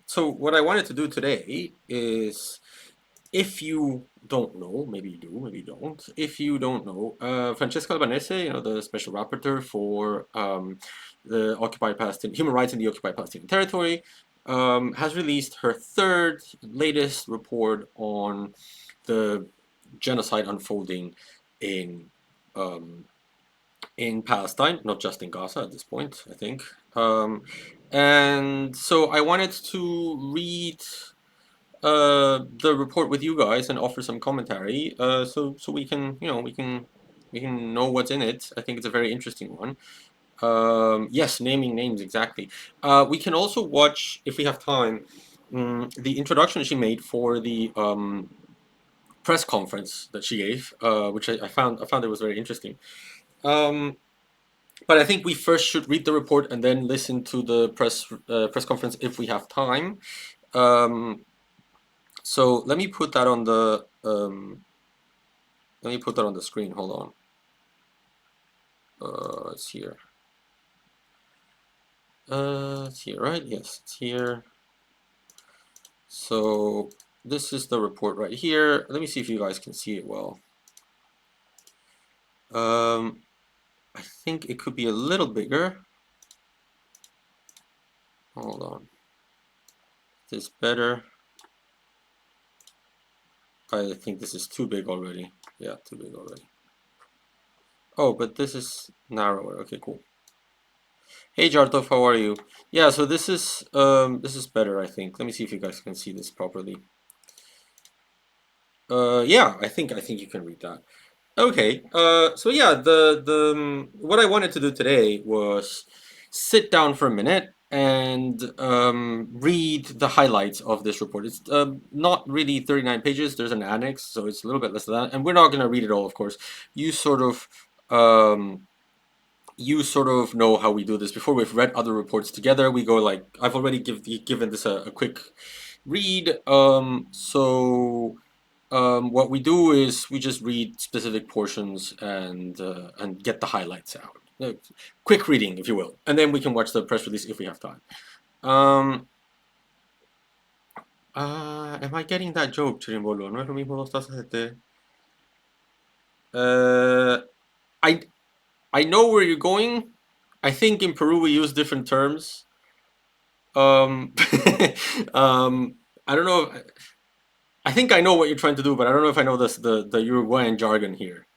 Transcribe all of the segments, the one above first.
So what I wanted to do today is, if you don't know, maybe you do, maybe you don't. If you don't know, Francesca Albanese, the special rapporteur for the occupied Palestinian human rights in the occupied Palestinian territory, has released her third latest report on the genocide unfolding in um, in Palestine, not just in Gaza at this point, I think. Um, and so I wanted to read the report with you guys and offer some commentary, so we can, we can know what's in it. I think it's a very interesting one. Yes, naming names exactly. We can also watch, if we have time, the introduction she made for the press conference that she gave, which I found it was very interesting. Um, but I think we first should read the report and then listen to the press conference if we have time. Um, so let me put that on the screen. Hold on. It's here. It's here, right? Yes, it's here. So this is the report right here. Let me see if you guys can see it well. I think it could be a little bigger. Hold on. Is this better? I think this is too big already. Yeah, too big already. Oh, but this is narrower. Okay, cool. Hey Jartov, how are you? Yeah, so this is better, I think. Let me see if you guys can see this properly. Yeah, I think you can read that. Okay. So yeah, the what I wanted to do today was sit down for a minute and read the highlights of this report. It's not really 39 pages. There's an annex, so it's a little bit less than that. And we're not going to read it all, of course. You sort of um, you sort of know how we do this before. We've read other reports together. We go like, I've already given this a quick read. What we do is we just read specific portions and get the highlights out. Quick reading, if you will, and then we can watch the press release if we have time. Um, am I getting that joke, Chirimbolo? No es lo mismo dos tazas de té. Uh, I I know where you're going. I think in Peru we use different terms. Um, I don't know. I think I know what you're trying to do, but I don't know if I know the Uruguayan jargon here.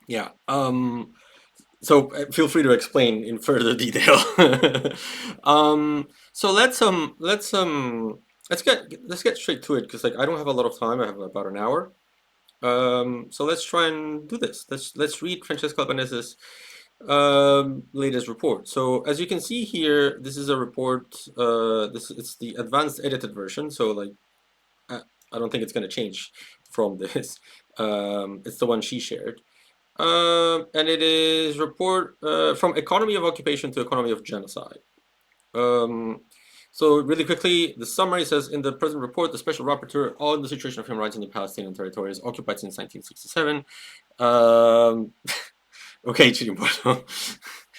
Yeah. So feel free to explain in further detail. So let's get straight to it because like I don't have a lot of time. I have about an hour. So let's try and do this. Let's read Francesca Albanese's latest report. So as you can see here, this is a report. It's the advanced edited version. So like I don't think it's going to change from this. It's the one she shared. And it is report from economy of occupation to economy of genocide. So really quickly, the summary says, in the present report, the Special Rapporteur on the situation of human rights in the Palestinian territories occupied since 1967. Okay, Chirimboto.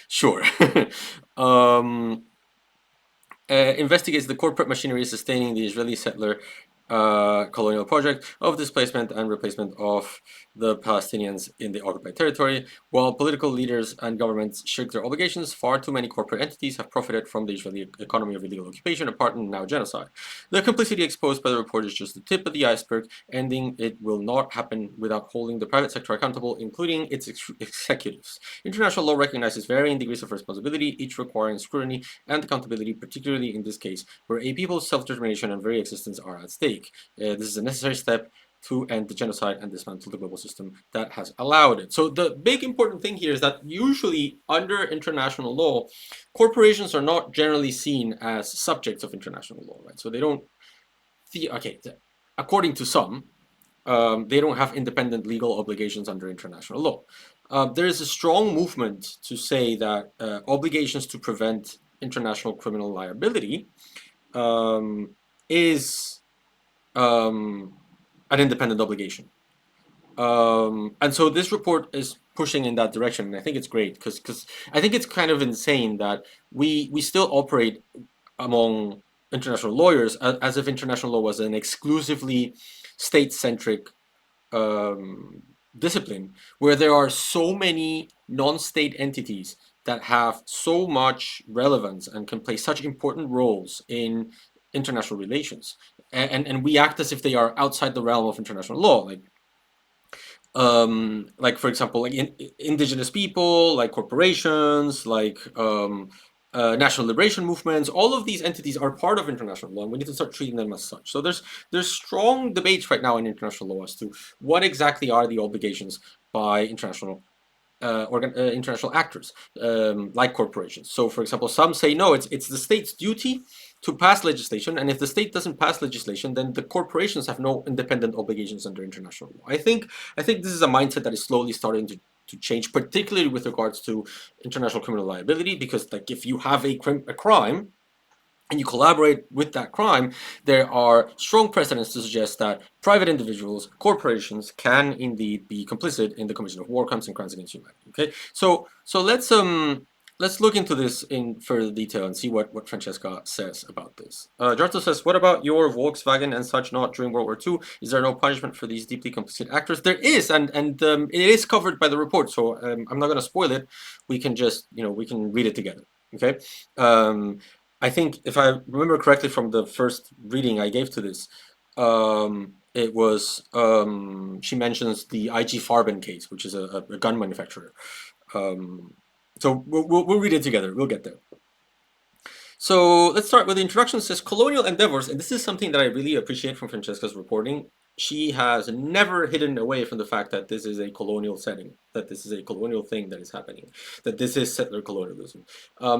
Sure. Investigates the corporate machinery sustaining the Israeli settler colonial project of displacement and replacement of the Palestinians in the occupied territory. While political leaders and governments shirk their obligations, far too many corporate entities have profited from the Israeli economy of illegal occupation and part in now genocide. The complicity exposed by the report is just the tip of the iceberg. Ending it will not happen without holding the private sector accountable, including its executives. International law recognizes varying degrees of responsibility, each requiring scrutiny and accountability, particularly in this case, where a people's self-determination and very existence are at stake. This is a necessary step to end the genocide and dismantle the global system that has allowed it. So the big important thing here is that usually under international law, corporations are not generally seen as subjects of international law, right? So they don't, according to some, they don't have independent legal obligations under international law. There is a strong movement to say that obligations to prevent international criminal liability is an independent obligation. And so this report is pushing in that direction, and I think it's great because I think it's kind of insane that we still operate among international lawyers, as if international law was an exclusively state-centric um, discipline, where there are so many non-state entities that have so much relevance and can play such important roles in international relations, and we act as if they are outside the realm of international law, like for example, like indigenous people, like corporations, national liberation movements. All of these entities are part of international law, and we need to start treating them as such. So there's strong debates right now in international law as to what exactly are the obligations by international actors, like corporations. So, for example, some say no, it's the state's duty to pass legislation, and if the state doesn't pass legislation, then the corporations have no independent obligations under international law. I think this is a mindset that is slowly starting to change, particularly with regards to international criminal liability, because like if you have a crime and you collaborate with that crime, there are strong precedents to suggest that private individuals, corporations, can indeed be complicit in the commission of war crimes and crimes against humanity. Okay, so let's look into this in further detail and see what Francesca says about this. Jarto says, what about your Volkswagen and such not during World War II? Is there no punishment for these deeply complicit actors? There is, and it is covered by the report, so I'm not going to spoil it. We can just, we can read it together. Okay. I think if I remember correctly from the first reading I gave to this, it was she mentions the IG Farben case, which is a gun manufacturer. So we'll read it together. We'll get there. So let's start with the introduction. It says colonial endeavors, and this is something that I really appreciate from Francesca's reporting. She has never hidden away from the fact that this is a colonial setting, that this is a colonial thing that is happening, that this is settler colonialism.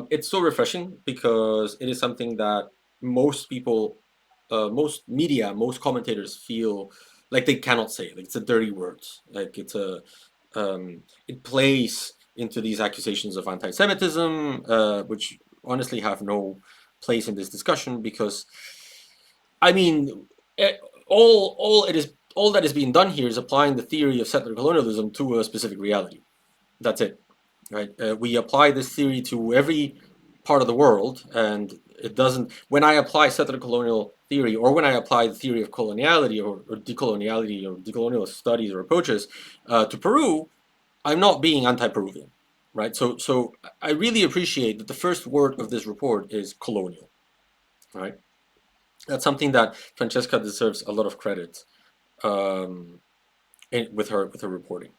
It's so refreshing because it is something that most people, most media, most commentators feel like they cannot say. Like it's a dirty word. Like it plays into these accusations of anti-Semitism, which honestly have no place in this discussion because, I mean, all that is being done here is applying the theory of settler colonialism to a specific reality. That's it, right? We apply this theory to every part of the world, and it doesn't. When I apply settler colonial theory, or when I apply the theory of coloniality or decoloniality or decolonial studies or approaches to Peru, I'm not being anti-Peruvian, right? So I really appreciate that the first word of this report is colonial, right? That's something that Francesca deserves a lot of credit um, with her reporting.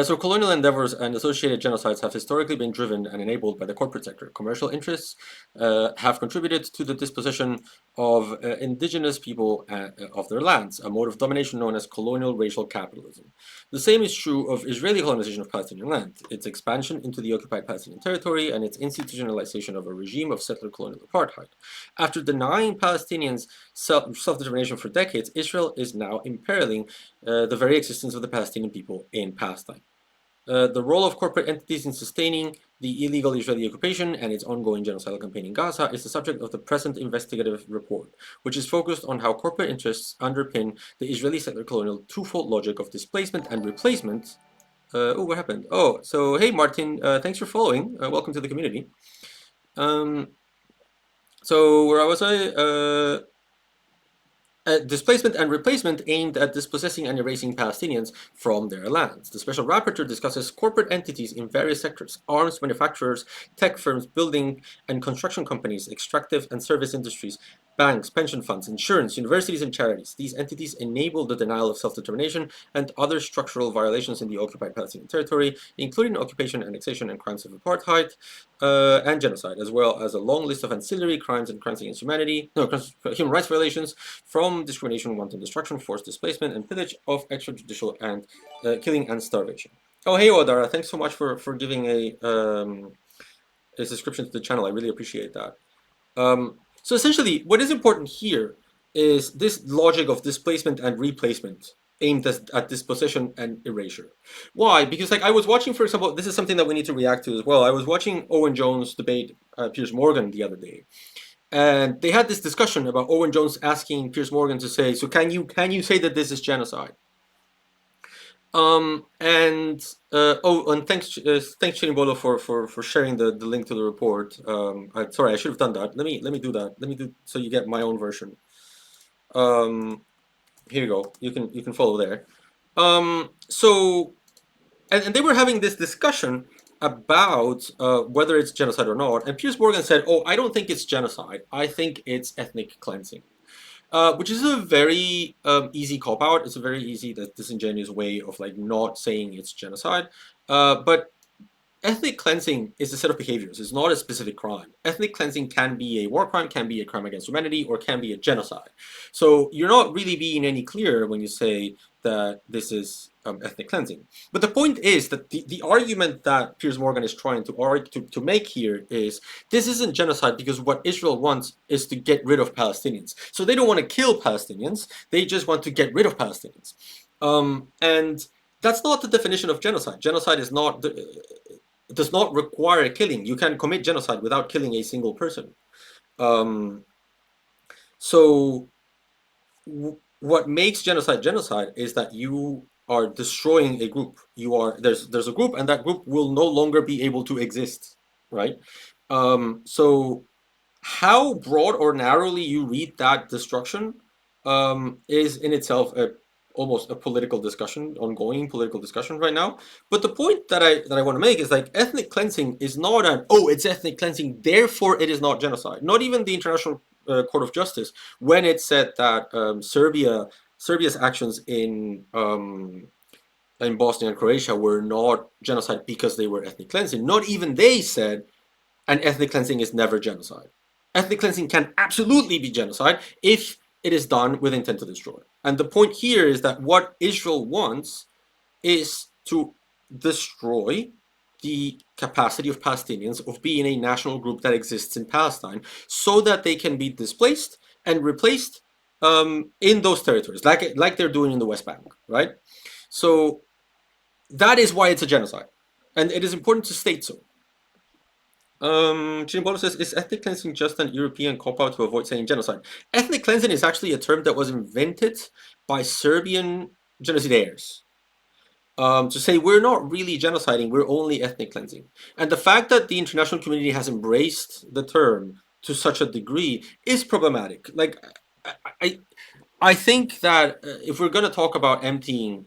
So colonial endeavors and associated genocides have historically been driven and enabled by the corporate sector. Commercial interests have contributed to the dispossession of indigenous people of their lands, a mode of domination known as colonial racial capitalism. The same is true of Israeli colonization of Palestinian land, its expansion into the occupied Palestinian territory, and its institutionalization of a regime of settler colonial apartheid. After denying Palestinians self-determination for decades, Israel is now imperiling the very existence of the Palestinian people in Palestine. The role of corporate entities in sustaining the illegal Israeli occupation and its ongoing genocidal campaign in Gaza is the subject of the present investigative report, which is focused on how corporate interests underpin the Israeli settler colonial twofold logic of displacement and replacement. Oh, what happened? Oh, so hey, Martin, thanks for following. Welcome to the community. So where was I? Displacement and replacement aimed at dispossessing and erasing Palestinians from their lands. The Special Rapporteur discusses corporate entities in various sectors: arms manufacturers, tech firms, building and construction companies, extractive and service industries, banks, pension funds, insurance, universities, and charities. These entities enable the denial of self-determination and other structural violations in the occupied Palestinian territory, including occupation, annexation, and crimes of apartheid and genocide, as well as a long list of ancillary crimes and crimes against human rights violations, from discrimination, wanton destruction, forced displacement, and pillage of extrajudicial and killing and starvation. Oh, hey, Odara, thanks so much for giving a subscription to the channel. I really appreciate that. So essentially, what is important here is this logic of displacement and replacement aimed at dispossession and erasure. Why? Because like I was watching, for example, this is something that we need to react to as well. I was watching Owen Jones debate Piers Morgan the other day, and they had this discussion about Owen Jones asking Piers Morgan to say, so can you say that this is genocide? And and thanks Chinimbolo for sharing the link to the report. Sorry, I should have done that. Let me do that. Let me do so you get my own version. Um, Here you go. You can follow there. So and they were having this discussion about whether it's genocide or not. And Piers Morgan said, "Oh, I don't think it's genocide. I think it's ethnic cleansing." Which is a very easy cop out. It's a very easy, disingenuous way of like not saying it's genocide. But ethnic cleansing is a set of behaviors. It's not a specific crime. Ethnic cleansing can be a war crime, can be a crime against humanity, or can be a genocide. So you're not really being any clearer when you say that this is ethnic cleansing. But the point is that the argument that Piers Morgan is trying to make here is this isn't genocide because what Israel wants is to get rid of Palestinians. So they don't want to kill Palestinians. They just want to get rid of Palestinians. And that's not the definition of genocide. Genocide is not does not require killing. You can commit genocide without killing a single person. Um, so what makes genocide genocide is that you are destroying a group. There's a group, and that group will no longer be able to exist, right? So how broad or narrowly you read that destruction is in itself almost a political discussion, ongoing political discussion right now. But the point that I want to make is like ethnic cleansing is not an it's ethnic cleansing, therefore it is not genocide. Not even the International Court of Justice, when it said that Serbia's actions in Bosnia and Croatia were not genocide because they were ethnic cleansing. Not even they said and ethnic cleansing is never genocide. Ethnic cleansing can absolutely be genocide if it is done with intent to destroy. And the point here is that what Israel wants is to destroy the capacity of Palestinians of being a national group that exists in Palestine so that they can be displaced and replaced in those territories, like they're doing in the West Bank, right? So that is why it's a genocide. And it is important to state so. Jean says, is ethnic cleansing just an European cop-out to avoid saying genocide? Ethnic cleansing is actually a term that was invented by Serbian genocidaires. To say we're not really genociding, we're only ethnic cleansing. And the fact that the international community has embraced the term to such a degree is problematic. Like, I, I, I think that if we're going to talk about emptying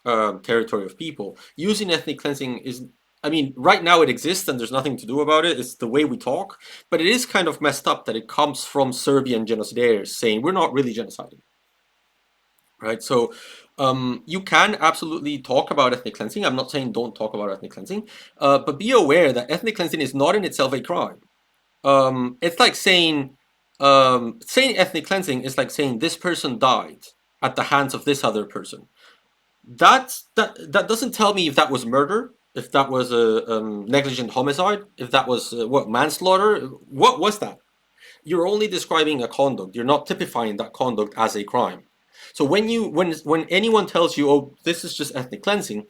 territory of people, using ethnic cleansing is, I mean, right now it exists and there's nothing to do about it. It's the way we talk. But it is kind of messed up that it comes from Serbian genocidaires saying we're not really genociding. Right? So you can absolutely talk about ethnic cleansing. I'm not saying don't talk about ethnic cleansing, but be aware that ethnic cleansing is not in itself a crime. It's like saying ethnic cleansing is like saying this person died at the hands of this other person. That doesn't tell me if that was murder, if that was a negligent homicide, if that was what manslaughter. What was that? You're only describing a conduct. You're not typifying that conduct as a crime. So when anyone tells you, oh, this is just ethnic cleansing,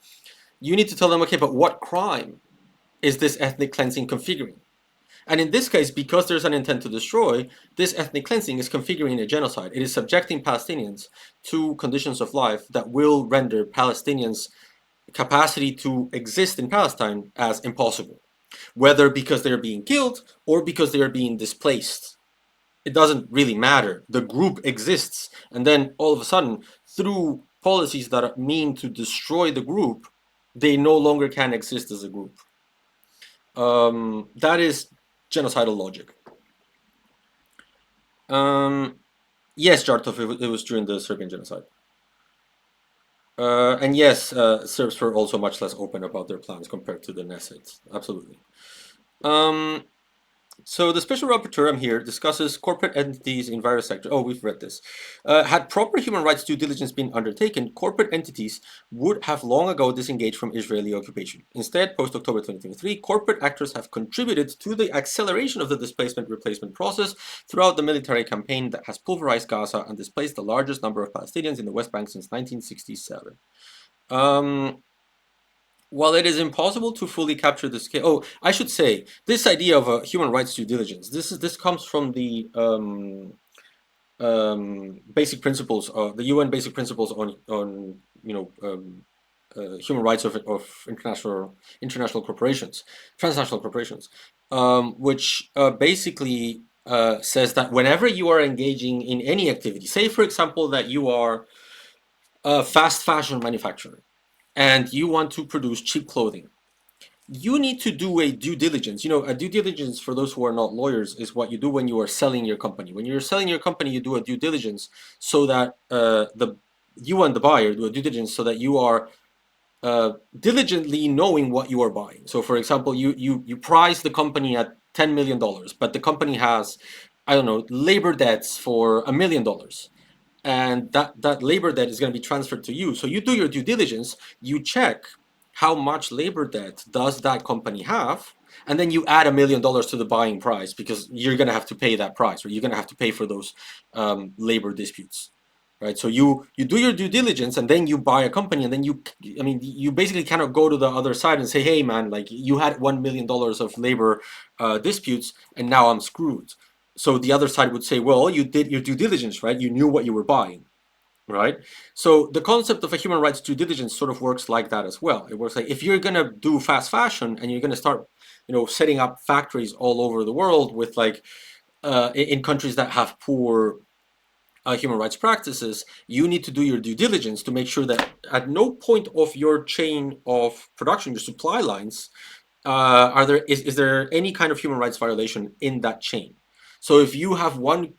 you need to tell them, okay, but what crime is this ethnic cleansing configuring? And in this case, because there's an intent to destroy, this ethnic cleansing is configuring a genocide. It is subjecting Palestinians to conditions of life that will render Palestinians' capacity to exist in Palestine as impossible, whether because they're being killed or because they are being displaced. It doesn't really matter. The group exists, and then all of a sudden, through policies that mean to destroy the group, they no longer can exist as a group. That is genocidal logic. Yes, Jartov, it was during the Serbian genocide. And yes, Serbs were also much less open about their plans compared to the Knesset. Absolutely. Um, So the special rapporteur here discusses corporate entities in various sectors. Oh, we've read this. Had proper human rights due diligence been undertaken, corporate entities would have long ago disengaged from Israeli occupation. Instead, post-October 2023, corporate actors have contributed to the acceleration of the displacement replacement process throughout the military campaign that has pulverized Gaza and displaced the largest number of Palestinians in the West Bank since 1967. While it is impossible to fully capture the scale, I should say this idea of a human rights due diligence. This comes from the basic principles, the UN basic principles on human rights of international corporations, transnational corporations, which basically says that whenever you are engaging in any activity, say for example that you are a fast fashion manufacturer and you want to produce cheap clothing, you need to do a due diligence. You know, a due diligence, for those who are not lawyers, is what you do when you are selling your company. When you're selling your company, you do a due diligence so that the you and the buyer do a due diligence so that you are diligently knowing what you are buying. So, for example, you price the company at $10 million, but the company has, I don't know, labor debts for $1 million, and that labor debt is going to be transferred to you. So you do your due diligence, you check how much labor debt does that company have, and then you add $1 million to the buying price because you're going to have to pay that price, or you're going to have to pay for those labor disputes, right? So you do your due diligence, and then you buy a company, and then I mean, you basically cannot go to the other side and say, hey man, like you had $1 million of labor disputes, and now I'm screwed. So the other side would say, well, you did your due diligence, right? You knew what you were buying, right? So the concept of a human rights due diligence sort of works like that as well. It works like, if you're gonna do fast fashion and you're gonna start, setting up factories all over the world with like in countries that have poor human rights practices, you need to do your due diligence to make sure that at no point of your chain of production, your supply lines, is there any kind of human rights violation in that chain. So uh, if you have one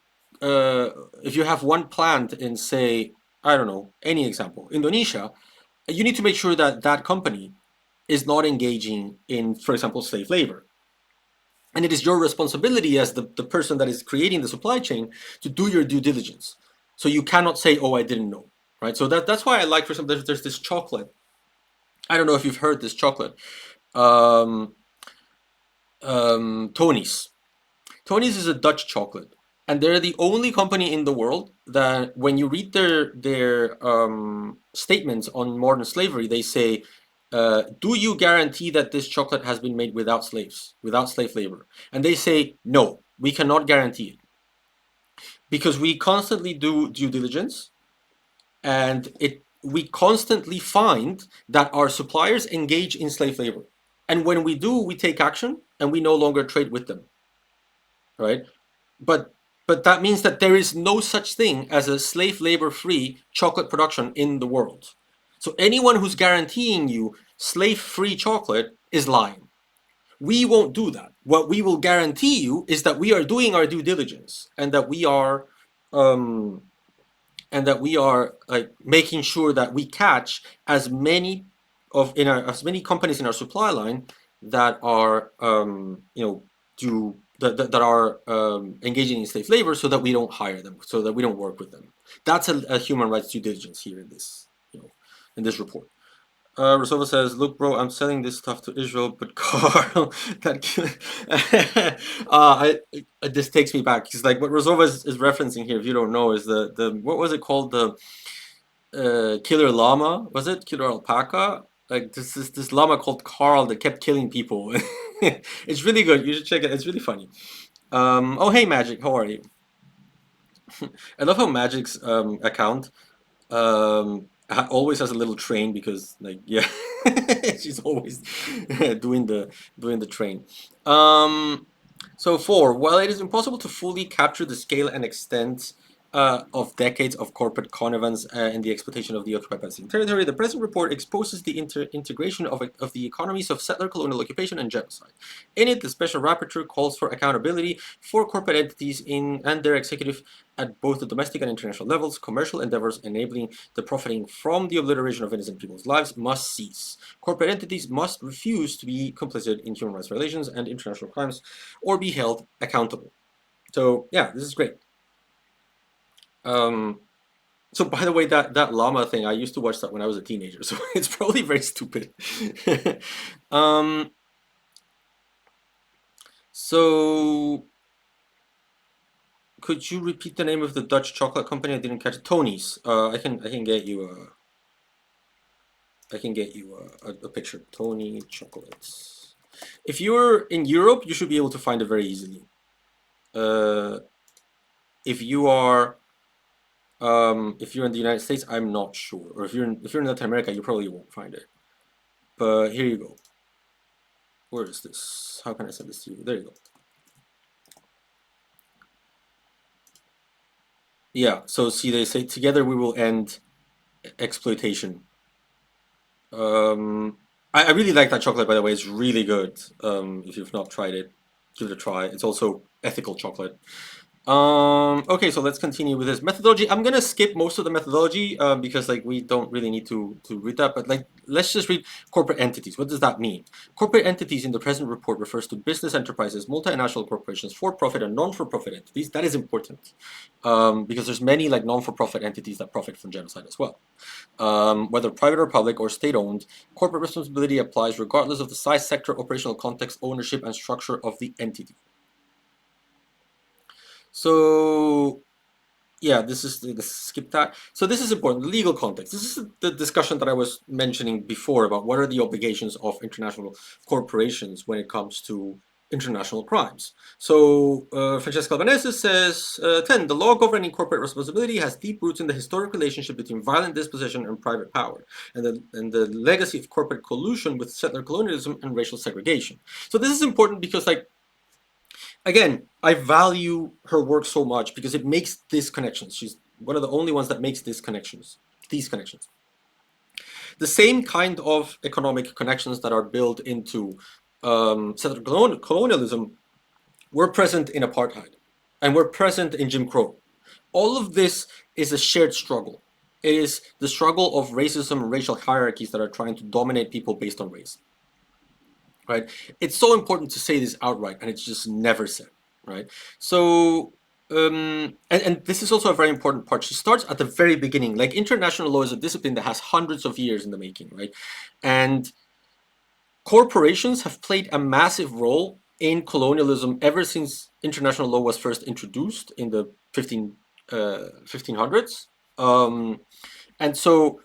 plant in, say, I don't know, any example, Indonesia, you need to make sure that that company is not engaging in, for example, slave labor. And it is your responsibility as the person that is creating the supply chain to do your due diligence. So you cannot say, oh, I didn't know, right? So that's why I like, for example, there's this chocolate. I don't know if you've heard this chocolate. Um, Tony's. Tony's is a Dutch chocolate, and they're the only company in the world that, when you read their statements on modern slavery, they say, "Do you guarantee that this chocolate has been made without slaves, without slave labor?" And they say, "No, we cannot guarantee it because we constantly do due diligence, and we constantly find that our suppliers engage in slave labor, and when we do, we take action and we no longer trade with them." Right? But but that means that there is no such thing as a slave labor free chocolate production in the world. So anyone who's guaranteeing you slave free chocolate is lying. We won't do that. What we will guarantee you is that we are doing our due diligence, um, and that we are like making sure that we catch as many as many companies in our supply line that are that are engaging in slave labor, so that we don't hire them, so that we don't work with them. That's a human rights due diligence here in this, in this report. Rosova says, "Look, bro, I'm selling this stuff to Israel, but Carl, this takes me back. Because like what Rosova is referencing here, if you don't know, is the what was it called, the killer llama? Was it killer alpaca? Like this llama called Carl that kept killing people. It's really good. You should check it. It's really funny. Oh, hey, Magic, how are you? I love how Magic's account always has a little train, because like, yeah, she's always doing the train. So 4, while it is impossible to fully capture the scale and extent of decades of corporate connivance in the exploitation of the occupied Palestinian territory, the present report exposes the integration of the economies of settler colonial occupation and genocide. In it, the special rapporteur calls for accountability for corporate entities and their executive at both the domestic and international levels. Commercial endeavors enabling the profiting from the obliteration of innocent people's lives must cease. Corporate entities must refuse to be complicit in human rights violations and international crimes, or be held accountable. So yeah, this is great. So by the way, that llama thing, I used to watch that when I was a teenager, so it's probably very stupid. So could you repeat the name of the Dutch chocolate company? I didn't catch it. Tony's. I can get you a picture. Tony chocolates. If you're in Europe, you should be able to find it very easily. If you are If you're in the United States, I'm not sure. Or if you're in Latin America, you probably won't find it. But here you go. Where is this? How can I send this to you? There you go. Yeah, so see, they say together we will end exploitation. Um, I really like that chocolate, by the way. It's really good. If you've not tried it, give it a try. It's also ethical chocolate. Okay, so let's continue with this methodology. I'm gonna skip most of the methodology because like we don't really need to read that, but like let's just read corporate entities. What does that mean? Corporate entities in the present report refers to business enterprises, multinational corporations, for-profit and non-for-profit entities. That is important because there's many like non-for-profit entities that profit from genocide as well. Whether private or public or state-owned, corporate responsibility applies regardless of the size, sector, operational context, ownership, and structure of the entity. So yeah, this skip that. So this is important. The legal context. This is the discussion that I was mentioning before about what are the obligations of international corporations when it comes to international crimes. So Francesca Albanese says 10. The law governing corporate responsibility has deep roots in the historic relationship between violent dispossession and private power, and the legacy of corporate collusion with settler colonialism and racial segregation. So this is important because like again, I value her work so much because it makes these connections. She's one of the only ones that makes these connections. The same kind of economic connections that are built into settler colonialism were present in apartheid and were present in Jim Crow. All of this is a shared struggle. It is the struggle of racism and racial hierarchies that are trying to dominate people based on race. Right? It's so important to say this outright, and it's just never said, right? So, and this is also a very important part. She starts at the very beginning. Like international law is a discipline that has hundreds of years in the making, right? And corporations have played a massive role in colonialism ever since international law was first introduced in the 1500s. And so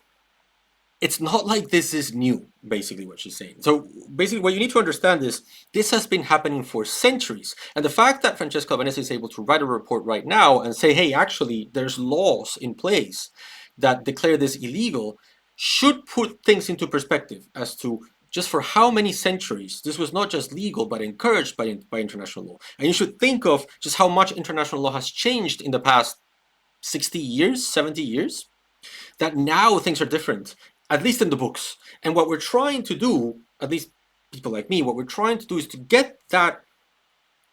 it's not like this is new, basically what she's saying. So basically what you need to understand is this has been happening for centuries. And the fact that Francesca Albanese is able to write a report right now and say, hey, actually, there's laws in place that declare this illegal should put things into perspective as to just for how many centuries this was not just legal, but encouraged by international law. And you should think of just how much international law has changed in the past 60 years, 70 years, that now things are different, at least in the books. And what we're trying to do, at least people like me, what we're trying to do is to get that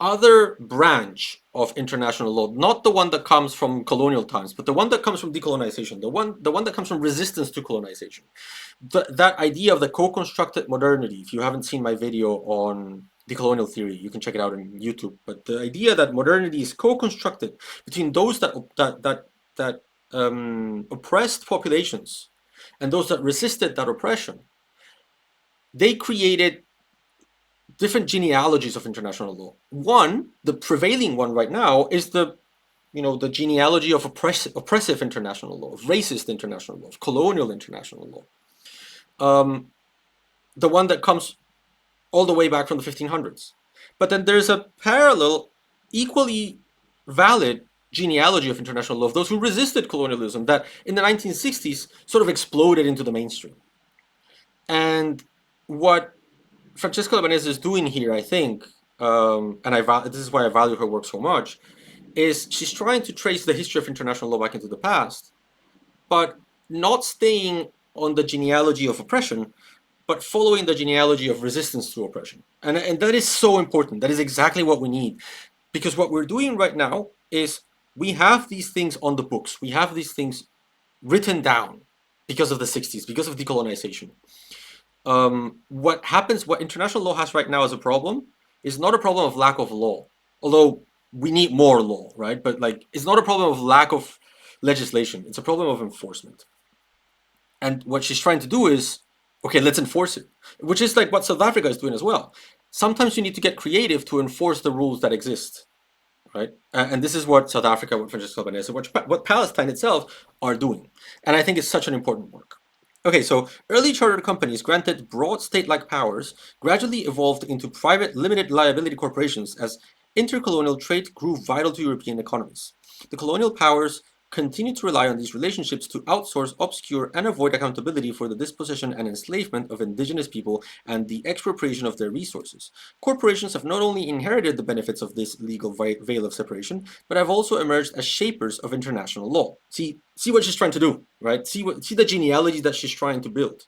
other branch of international law, not the one that comes from colonial times, but the one that comes from decolonization, the one that comes from resistance to colonization. That idea of the co-constructed modernity, if you haven't seen my video on decolonial theory, you can check it out on YouTube. But the idea that modernity is co-constructed between those that oppressed populations and those that resisted that oppression, they created different genealogies of international law. One, the prevailing one right now, is the genealogy of oppressive international law, of racist international law, of colonial international law. The one that comes all the way back from the 1500s. But then there's a parallel, equally valid genealogy of international law of those who resisted colonialism that in the 1960s sort of exploded into the mainstream. And what Francesca Albanese is doing here, I think, this is why I value her work so much, is she's trying to trace the history of international law back into the past, but not staying on the genealogy of oppression, but following the genealogy of resistance to oppression. And that is so important. That is exactly what we need. Because what we're doing right now is we have these things on the books. We have these things written down because of the 60s, because of decolonization. What international law has right now as a problem is not a problem of lack of law, although we need more law, right? But like, it's not a problem of lack of legislation. It's a problem of enforcement. And what she's trying to do is, okay, let's enforce it, which is like what South Africa is doing as well. Sometimes you need to get creative to enforce the rules that exist, right? And this is what South Africa, what Francesca Albanese, what Palestine itself are doing. And I think it's such an important work. Okay, so early chartered companies granted broad state-like powers gradually evolved into private limited liability corporations as intercolonial trade grew vital to European economies. The colonial powers continue to rely on these relationships to outsource, obscure, and avoid accountability for the dispossession and enslavement of indigenous people and the expropriation of their resources. Corporations have not only inherited the benefits of this legal veil of separation, but have also emerged as shapers of international law. See what she's trying to do, right? See the genealogy that she's trying to build.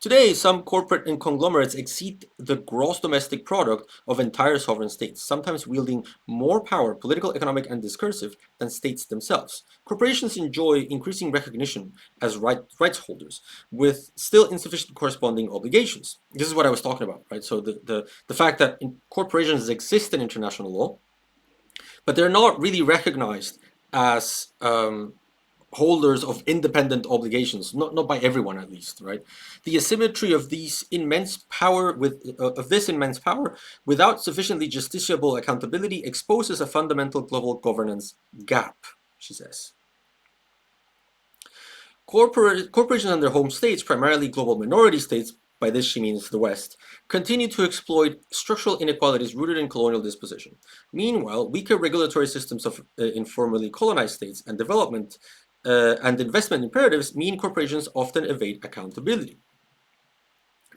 Today, some corporate and conglomerates exceed the gross domestic product of entire sovereign states, sometimes wielding more power, political, economic, and discursive, than states themselves. Corporations enjoy increasing recognition as rights holders, with still insufficient corresponding obligations. This is what I was talking about, right? So the fact that corporations exist in international law, but they're not really recognized as holders of independent obligations, not by everyone at least, right? The asymmetry of these immense power this immense power without sufficiently justiciable accountability exposes a fundamental global governance gap, she says. Corporations and their home states, primarily global minority states, by this she means the West, continue to exploit structural inequalities rooted in colonial disposition. Meanwhile, weaker regulatory systems of informally colonized states and development and investment imperatives mean corporations often evade accountability.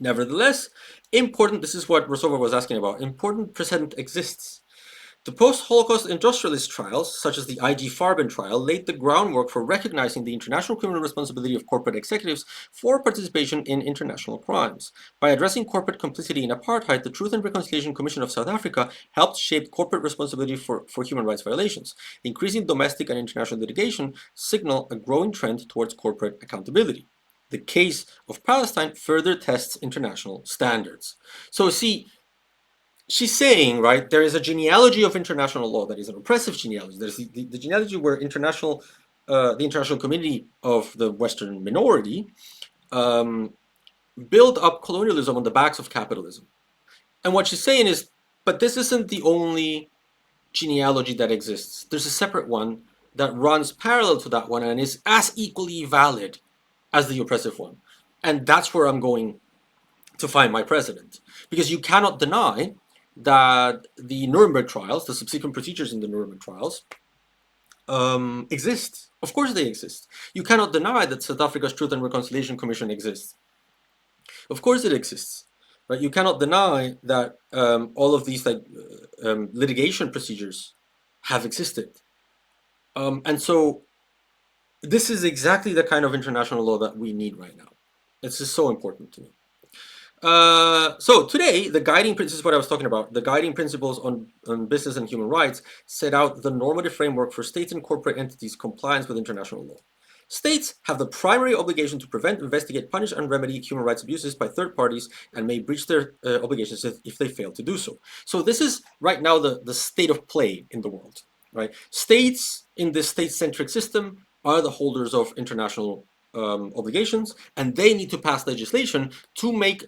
Nevertheless, this is what Rosova was asking about, important precedent exists. The post-Holocaust industrialist trials, such as the I.G. Farben trial, laid the groundwork for recognizing the international criminal responsibility of corporate executives for participation in international crimes. By addressing corporate complicity in apartheid, the Truth and Reconciliation Commission of South Africa helped shape corporate responsibility for human rights violations. Increasing domestic and international litigation signal a growing trend towards corporate accountability. The case of Palestine further tests international standards. So see, she's saying, right, there is a genealogy of international law that is an oppressive genealogy. There's the genealogy where the international community of the Western minority built up colonialism on the backs of capitalism. And what she's saying is, but this isn't the only genealogy that exists. There's a separate one that runs parallel to that one and is as equally valid as the oppressive one. And that's where I'm going to find my president. Because you cannot deny that the Nuremberg trials, the subsequent procedures in the Nuremberg trials, exist. Of course they exist. You cannot deny that South Africa's Truth and Reconciliation Commission exists. Of course it exists. Right? You cannot deny that all of these litigation procedures have existed. And so this is exactly the kind of international law that we need right now. It's just so important to me. So today, this is what I was talking about. The guiding principles on business and human rights set out the normative framework for states and corporate entities' compliance with international law. States have the primary obligation to prevent, investigate, punish, and remedy human rights abuses by third parties and may breach their obligations if they fail to do so. So this is right now the state of play in the world, right? States in this state-centric system are the holders of international obligations, and they need to pass legislation to make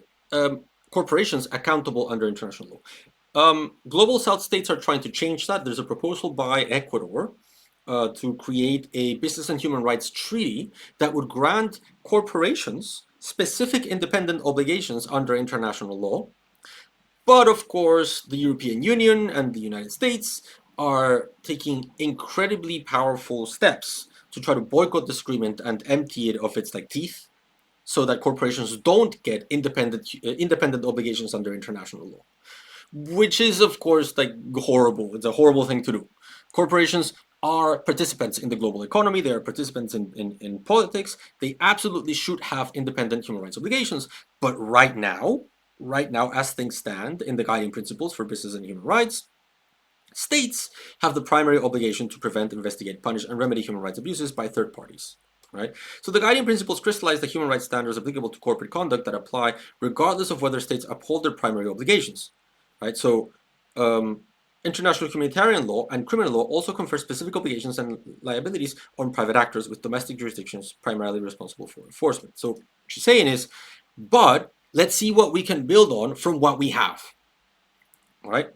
corporations accountable under international law. Global South states are trying to change that. There's a proposal by Ecuador to create a business and human rights treaty that would grant corporations specific independent obligations under international law. But of course, the European Union and the United States are taking incredibly powerful steps to try to boycott this agreement and empty it of its teeth, so that corporations don't get independent obligations under international law, which is of course horrible. It's a horrible thing to do. Corporations are participants in the global economy. They are participants in politics. They absolutely should have independent human rights obligations. But right now, as things stand in the guiding principles for business and human rights, states have the primary obligation to prevent, investigate, punish, and remedy human rights abuses by third parties. Right? So the guiding principles crystallize the human rights standards applicable to corporate conduct that apply regardless of whether states uphold their primary obligations. Right? So international humanitarian law and criminal law also confer specific obligations and liabilities on private actors, with domestic jurisdictions primarily responsible for enforcement. So what she's saying is, but let's see what we can build on from what we have. All right?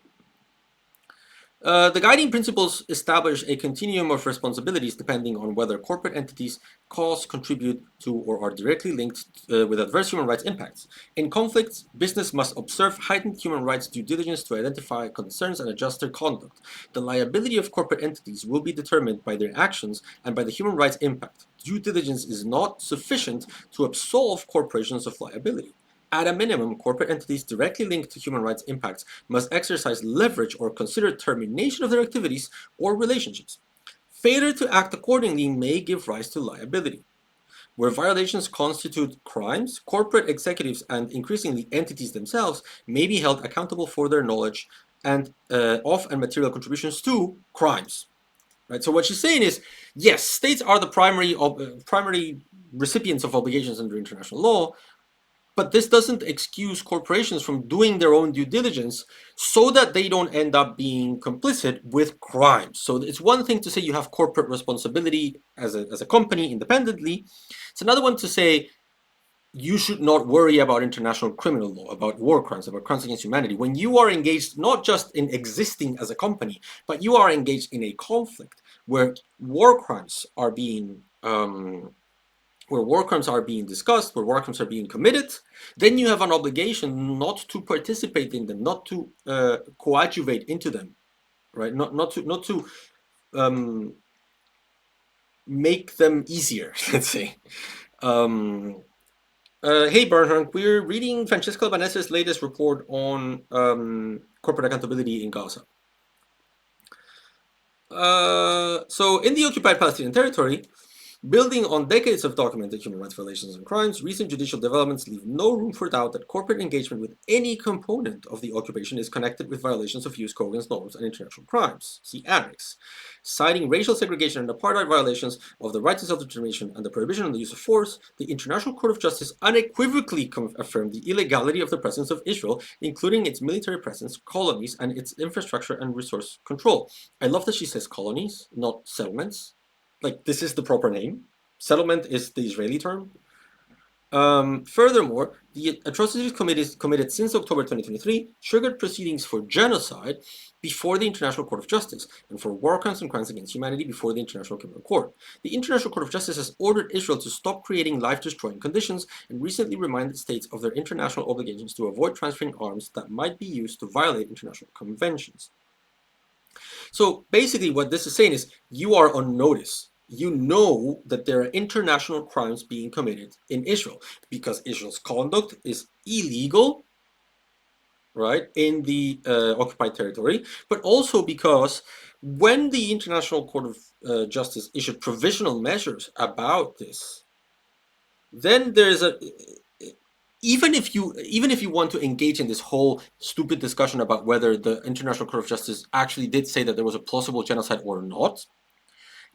The guiding principles establish a continuum of responsibilities depending on whether corporate entities cause, contribute to, or are directly linked with adverse human rights impacts. In conflicts, business must observe heightened human rights due diligence to identify concerns and adjust their conduct. The liability of corporate entities will be determined by their actions and by the human rights impact. Due diligence is not sufficient to absolve corporations of liability. At a minimum, corporate entities directly linked to human rights impacts must exercise leverage or consider termination of their activities or relationships. Failure to act accordingly may give rise to liability. Where violations constitute crimes, corporate executives and increasingly entities themselves may be held accountable for their knowledge and of and material contributions to crimes. Right. So what she's saying is, yes, states are the primary recipients of obligations under international law, but this doesn't excuse corporations from doing their own due diligence so that they don't end up being complicit with crimes. So it's one thing to say you have corporate responsibility as a company independently. It's another one to say you should not worry about international criminal law, about war crimes, about crimes against humanity, when you are engaged not just in existing as a company, but you are engaged in a conflict where war crimes are being discussed, where war crimes are being committed, then you have an obligation not to participate in them, not to coadjuvate into them, right? Not to make them easier, let's say. Hey Bernhard, we're reading Francesca Albanese's latest report on corporate accountability in Gaza. So in the occupied Palestinian territory, building on decades of documented human rights violations and crimes, recent judicial developments leave no room for doubt that corporate engagement with any component of the occupation is connected with violations of US Kogan's norms and international crimes. See Annex. Citing racial segregation and apartheid violations of the right to self-determination and the prohibition on the use of force, the International Court of Justice unequivocally affirmed the illegality of the presence of Israel, including its military presence, colonies, and its infrastructure and resource control. I love that she says colonies, not settlements. Like, this is the proper name. Settlement is the Israeli term. Furthermore, the atrocities committed since October 2023 triggered proceedings for genocide before the International Court of Justice and for war crimes and crimes against humanity before the International Criminal Court. The International Court of Justice has ordered Israel to stop creating life-destroying conditions and recently reminded states of their international obligations to avoid transferring arms that might be used to violate international conventions. So basically what this is saying is you are on notice. You know that there are international crimes being committed in Israel because Israel's conduct is illegal, right, in the occupied territory, but also because when the International Court of Justice issued provisional measures about this, then there's a even if you want to engage in this whole stupid discussion about whether the International Court of Justice actually did say that there was a plausible genocide or not,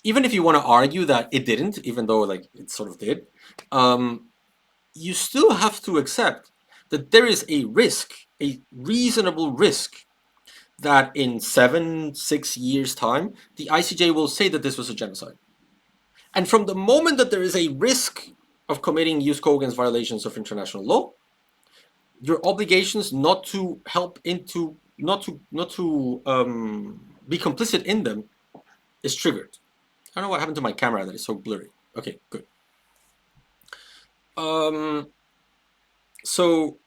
even if you want to argue that it didn't, even though like it sort of did, you still have to accept that there is a risk, a reasonable risk, that in 6 years' time, the ICJ will say that this was a genocide. And from the moment that there is a risk of committing Jus Kogan's violations of international law, your obligations not to be complicit in them is triggered. I don't know what happened to my camera that is so blurry. Okay, good. So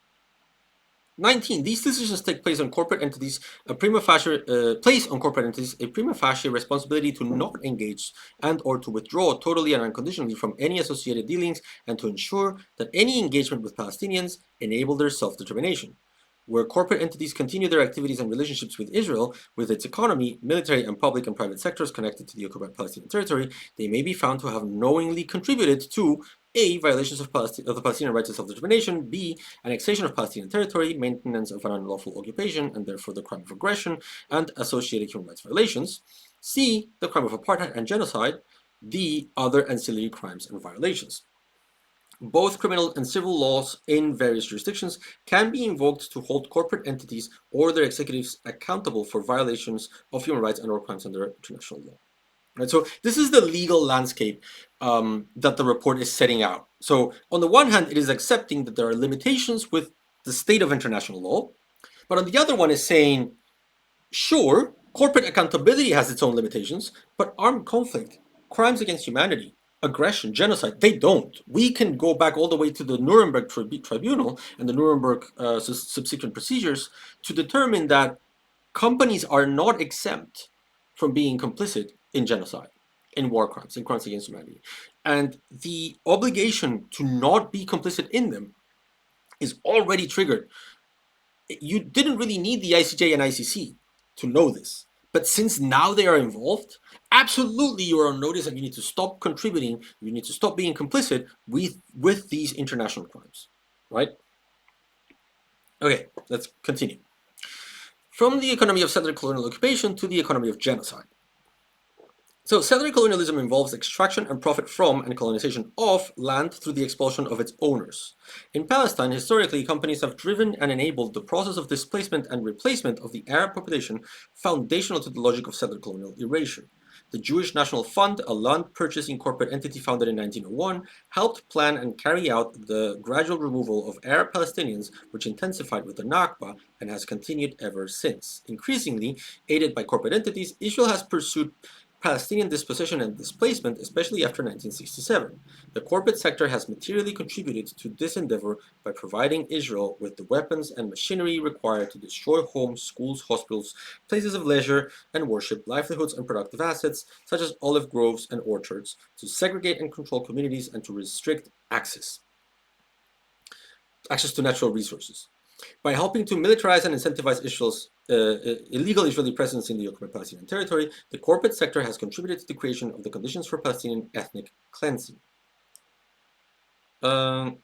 19. These decisions take place on corporate entities a prima facie responsibility to not engage and or to withdraw totally and unconditionally from any associated dealings and to ensure that any engagement with Palestinians enable their self-determination. Where corporate entities continue their activities and relationships with Israel, with its economy, military and public and private sectors connected to the occupied Palestinian territory, they may be found to have knowingly contributed to A. Violations of the Palestinian right to self-determination, B. Annexation of Palestinian territory, maintenance of an unlawful occupation, and therefore the crime of aggression, and associated human rights violations, C. The crime of apartheid and genocide, D. Other ancillary crimes and violations. Both criminal and civil laws in various jurisdictions can be invoked to hold corporate entities or their executives accountable for violations of human rights and or crimes under international law. Right, so this is the legal landscape that the report is setting out. So on the one hand, it is accepting that there are limitations with the state of international law, but on the other one is saying, sure, Corporate accountability has its own limitations, but armed conflict, crimes against humanity, aggression, genocide, they don't. We can go back all the way to the Nuremberg Tribunal and the Nuremberg subsequent procedures to determine that companies are not exempt from being complicit in genocide, in war crimes, in crimes against humanity. And the obligation to not be complicit in them is already triggered. You didn't really need the ICJ and ICC to know this. But since now they are involved, absolutely you are on notice and you need to stop contributing, you need to stop being complicit with these international crimes, right? Okay, let's continue. From the economy of settler colonial occupation to the economy of genocide. So settler colonialism involves extraction and profit from and colonization of land through the expulsion of its owners. In Palestine, historically, companies have driven and enabled the process of displacement and replacement of the Arab population, foundational to the logic of settler colonial erasure. The Jewish National Fund, a land purchasing corporate entity founded in 1901, helped plan and carry out the gradual removal of Arab Palestinians, which intensified with the Nakba and has continued ever since. Increasingly, aided by corporate entities, Israel has pursued Palestinian dispossession and displacement, especially after 1967. The corporate sector has materially contributed to this endeavor by providing Israel with the weapons and machinery required to destroy homes, schools, hospitals, places of leisure and worship, livelihoods and productive assets, such as olive groves and orchards, to segregate and control communities and to restrict access to natural resources. By helping to militarize and incentivize Israel's illegal Israeli presence in the occupied Palestinian territory, the corporate sector has contributed to the creation of the conditions for Palestinian ethnic cleansing. So,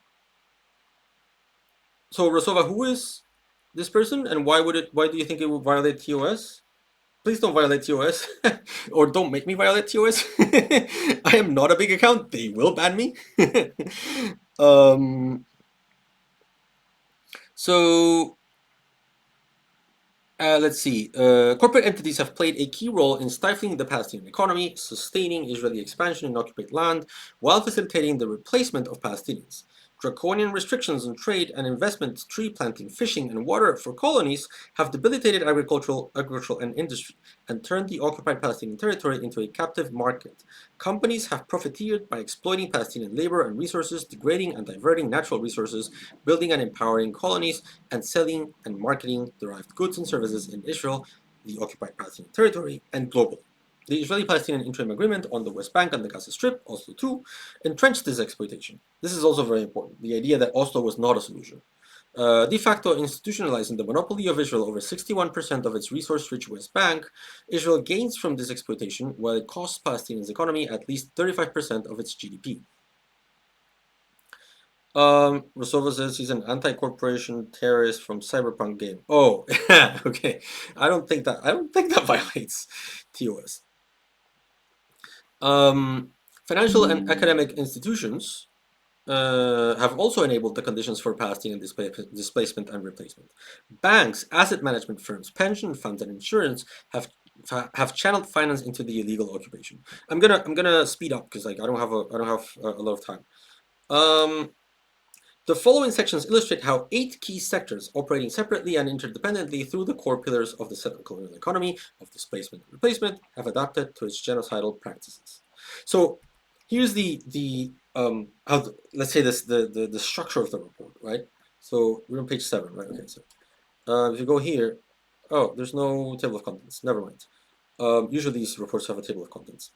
Rosova, who is this person, and why do you think it would violate TOS? Please don't violate TOS, or don't make me violate TOS. I am not a big account. They will ban me. So let's see. Corporate entities have played a key role in stifling the Palestinian economy, sustaining Israeli expansion in occupied land, while facilitating the replacement of Palestinians. Draconian restrictions on trade and investment, tree planting, fishing, and water for colonies have debilitated agriculture and industry and turned the occupied Palestinian territory into a captive market. Companies have profiteered by exploiting Palestinian labor and resources, degrading and diverting natural resources, building and empowering colonies, and selling and marketing derived goods and services in Israel, the occupied Palestinian territory, and globally. The Israeli-Palestinian Interim Agreement on the West Bank and the Gaza Strip, Oslo II, entrenched this exploitation. This is also very important, the idea that Oslo was not a solution. De facto institutionalizing the monopoly of Israel over 61% of its resource-rich West Bank, Israel gains from this exploitation while it costs Palestinians' economy at least 35% of its GDP. Rosova says he's an anti-corporation terrorist from Cyberpunk game. Oh, okay. I don't think that violates TOS. Financial and academic institutions have also enabled the conditions for Palestinian displacement and replacement. Banks, asset management firms, pension funds, and insurance have channeled finance into the illegal occupation. I'm gonna speed up because I don't have a lot of time. The following sections illustrate how 8 key sectors operating separately and interdependently through the core pillars of the settler colonial economy of displacement and replacement have adapted to its genocidal practices. So here's let's say the structure of the report, right? So we're on page 7, right? Okay, so if you go here, oh, there's no table of contents. Never mind. Usually these reports have a table of contents.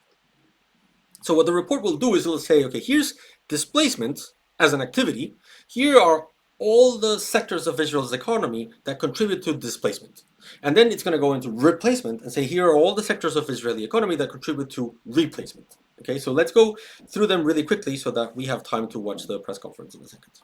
So what the report will do is it will say, okay, here's displacement as an activity. Here are all the sectors of Israel's economy that contribute to displacement. And then it's going to go into replacement and say, here are all the sectors of Israeli economy that contribute to replacement. Okay, so let's go through them really quickly so that we have time to watch the press conference in a second.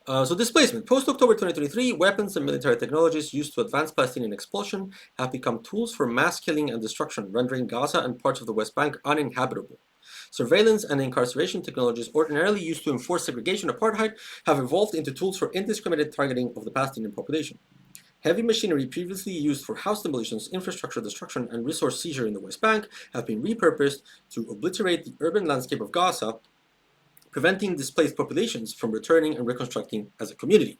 So displacement. Post-October 2023, weapons and military technologies used to advance Palestinian expulsion have become tools for mass killing and destruction, rendering Gaza and parts of the West Bank uninhabitable. Surveillance and incarceration technologies ordinarily used to enforce segregation apartheid have evolved into tools for indiscriminate targeting of the Palestinian population. Heavy machinery previously used for house demolitions, infrastructure destruction, and resource seizure in the West Bank have been repurposed to obliterate the urban landscape of Gaza, preventing displaced populations from returning and reconstructing as a community.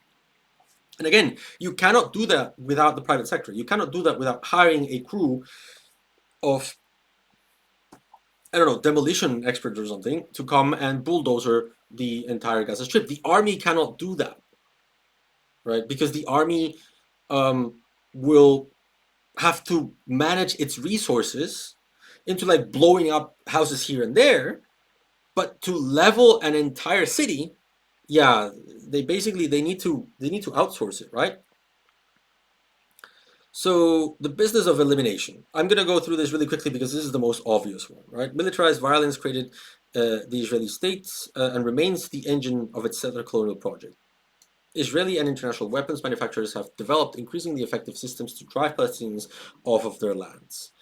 And again, you cannot do that without the private sector. You cannot do that without hiring a crew of, I don't know, demolition experts or something to come and bulldozer the entire Gaza Strip. The army cannot do that, right? Because the army will have to manage its resources into like blowing up houses here and there, but to level an entire city, yeah, they need to outsource it, right? So the business of elimination. I'm gonna go through this really quickly because this is the most obvious one, right? Militarized violence created the Israeli state and remains the engine of its settler colonial project. Israeli and international weapons manufacturers have developed increasingly effective systems to drive Palestinians off of their lands.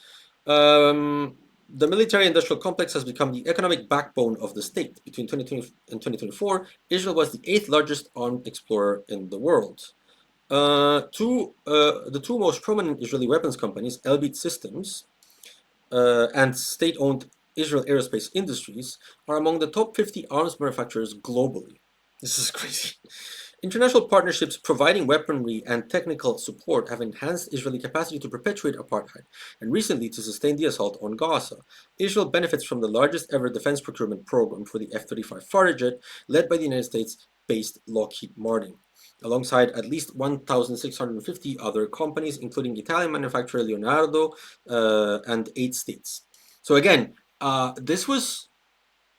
The military-industrial complex has become the economic backbone of the state. Between 2020 and 2024, Israel was the eighth largest armed explorer in the world. The two most prominent Israeli weapons companies, Elbit Systems and state-owned Israel Aerospace Industries, are among the top 50 arms manufacturers globally. This is crazy. International partnerships providing weaponry and technical support have enhanced Israeli capacity to perpetuate apartheid, and recently to sustain the assault on Gaza. Israel benefits from the largest ever defense procurement program for the F-35 fighter jet, led by the United States-based Lockheed Martin, alongside at least 1,650 other companies, including Italian manufacturer Leonardo and 8 states. So again, this was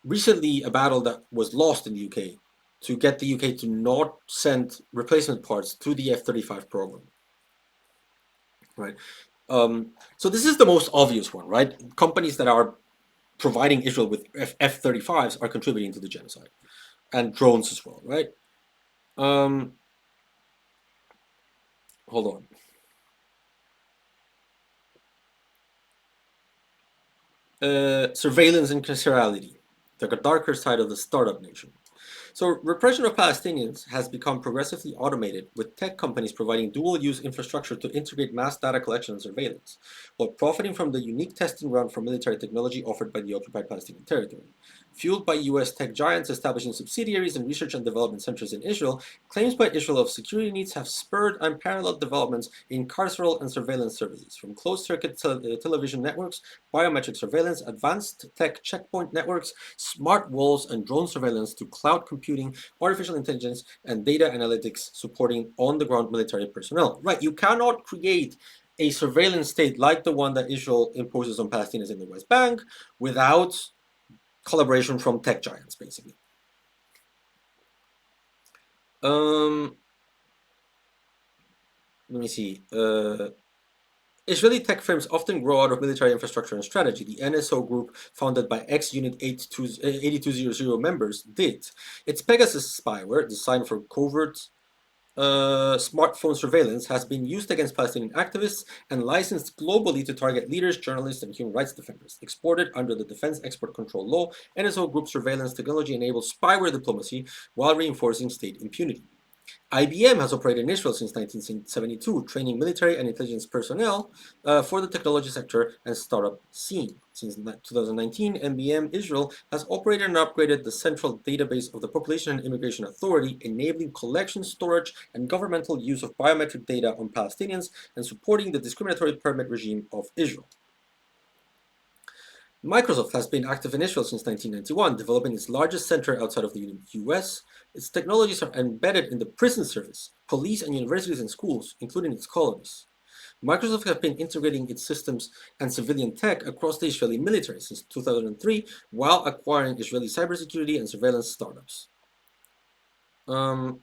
recently a battle that was lost in the UK to get the UK to not send replacement parts to the F-35 program, right? So this is the most obvious one, right? Companies that are providing Israel with F-35s are contributing to the genocide, and drones as well, right? Hold on. Surveillance and carcerality, the darker side of the startup nation. So repression of Palestinians has become progressively automated, with tech companies providing dual-use infrastructure to integrate mass data collection and surveillance, while profiting from the unique testing ground for military technology offered by the occupied Palestinian territory. Fueled by US tech giants establishing subsidiaries and research and development centers in Israel, claims by Israel of security needs have spurred unparalleled developments in carceral and surveillance services, from closed-circuit television networks, biometric surveillance, advanced tech checkpoint networks, smart walls, and drone surveillance to cloud computing, artificial intelligence, and data analytics supporting on-the-ground military personnel. Right, you cannot create a surveillance state like the one that Israel imposes on Palestinians in the West Bank without collaboration from tech giants, basically. Let me see. Israeli tech firms often grow out of military infrastructure and strategy. The NSO group, founded by ex-Unit 8200 members, did. Its Pegasus spyware, designed for covert smartphone surveillance, has been used against Palestinian activists and licensed globally to target leaders, journalists, and human rights defenders. Exported under the Defense Export Control Law, NSO Group surveillance technology enables spyware diplomacy while reinforcing state impunity. IBM has operated in Israel since 1972, training military and intelligence personnel for the technology sector and startup scene. Since 2019, MBM Israel has operated and upgraded the central database of the Population and Immigration Authority, enabling collection, storage, and governmental use of biometric data on Palestinians and supporting the discriminatory permit regime of Israel. Microsoft has been active in Israel since 1991, developing its largest center outside of the US. Its technologies are embedded in the prison service, police, and universities and schools, including its colonies. Microsoft has been integrating its systems and civilian tech across the Israeli military since 2003, while acquiring Israeli cybersecurity and surveillance startups. Again,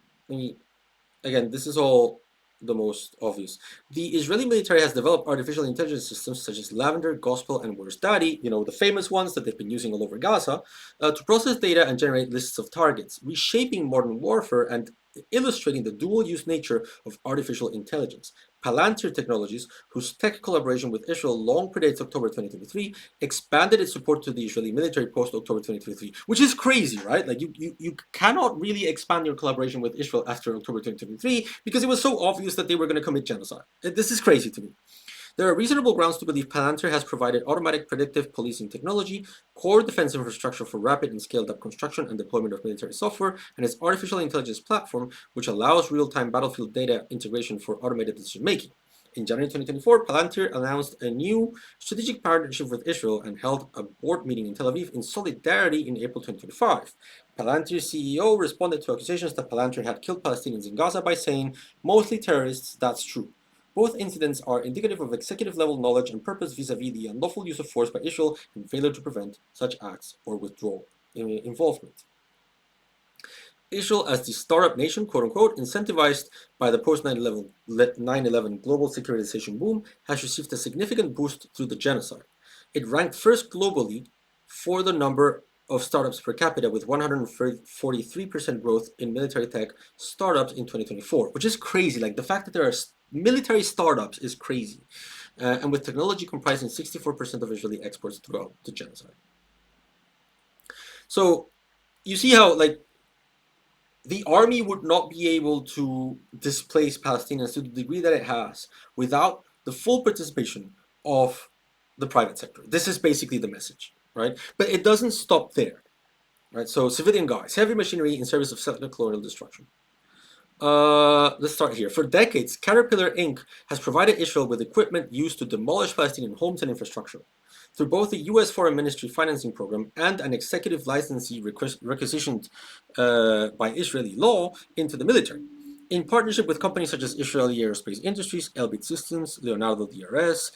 this is all the most obvious. The Israeli military has developed artificial intelligence systems such as Lavender, Gospel, and Where's Daddy, the famous ones that they've been using all over Gaza, to process data and generate lists of targets, reshaping modern warfare and illustrating the dual-use nature of artificial intelligence. Palantir Technologies, whose tech collaboration with Israel long predates October 2023, expanded its support to the Israeli military post-October 2023, which is crazy, right? Like you cannot really expand your collaboration with Israel after October 2023 because it was so obvious that they were going to commit genocide. This is crazy to me. There are reasonable grounds to believe Palantir has provided automatic predictive policing technology, core defense infrastructure for rapid and scaled-up construction and deployment of military software, and its artificial intelligence platform, which allows real-time battlefield data integration for automated decision-making. In January 2024, Palantir announced a new strategic partnership with Israel and held a board meeting in Tel Aviv in solidarity in April 2025. Palantir's CEO responded to accusations that Palantir had killed Palestinians in Gaza by saying, "Mostly terrorists, that's true. Both incidents are indicative of executive-level knowledge and purpose vis-à-vis the unlawful use of force by Israel and failure to prevent such acts or withdraw involvement." Israel, as the startup nation, quote unquote, incentivized by the post 9/11 global securitization boom, has received a significant boost through the genocide. It ranked first globally for the number of startups per capita, with 143% growth in military tech startups in 2024, which is crazy. Like, the fact that there are military startups is crazy. And with technology comprising 64% of Israeli exports throughout the genocide. So you see how, like, the army would not be able to displace Palestinians to the degree that it has without the full participation of the private sector. This is basically the message, right? But it doesn't stop there, right? So civilian guys, heavy machinery in service of settler colonial destruction. Let's start here. For decades, Caterpillar Inc. has provided Israel with equipment used to demolish Palestinian homes and infrastructure. Through both the U.S. Foreign Ministry financing program and an executive licensee requisitioned by Israeli law into the military. In partnership with companies such as Israeli Aerospace Industries, Elbit Systems, Leonardo DRS,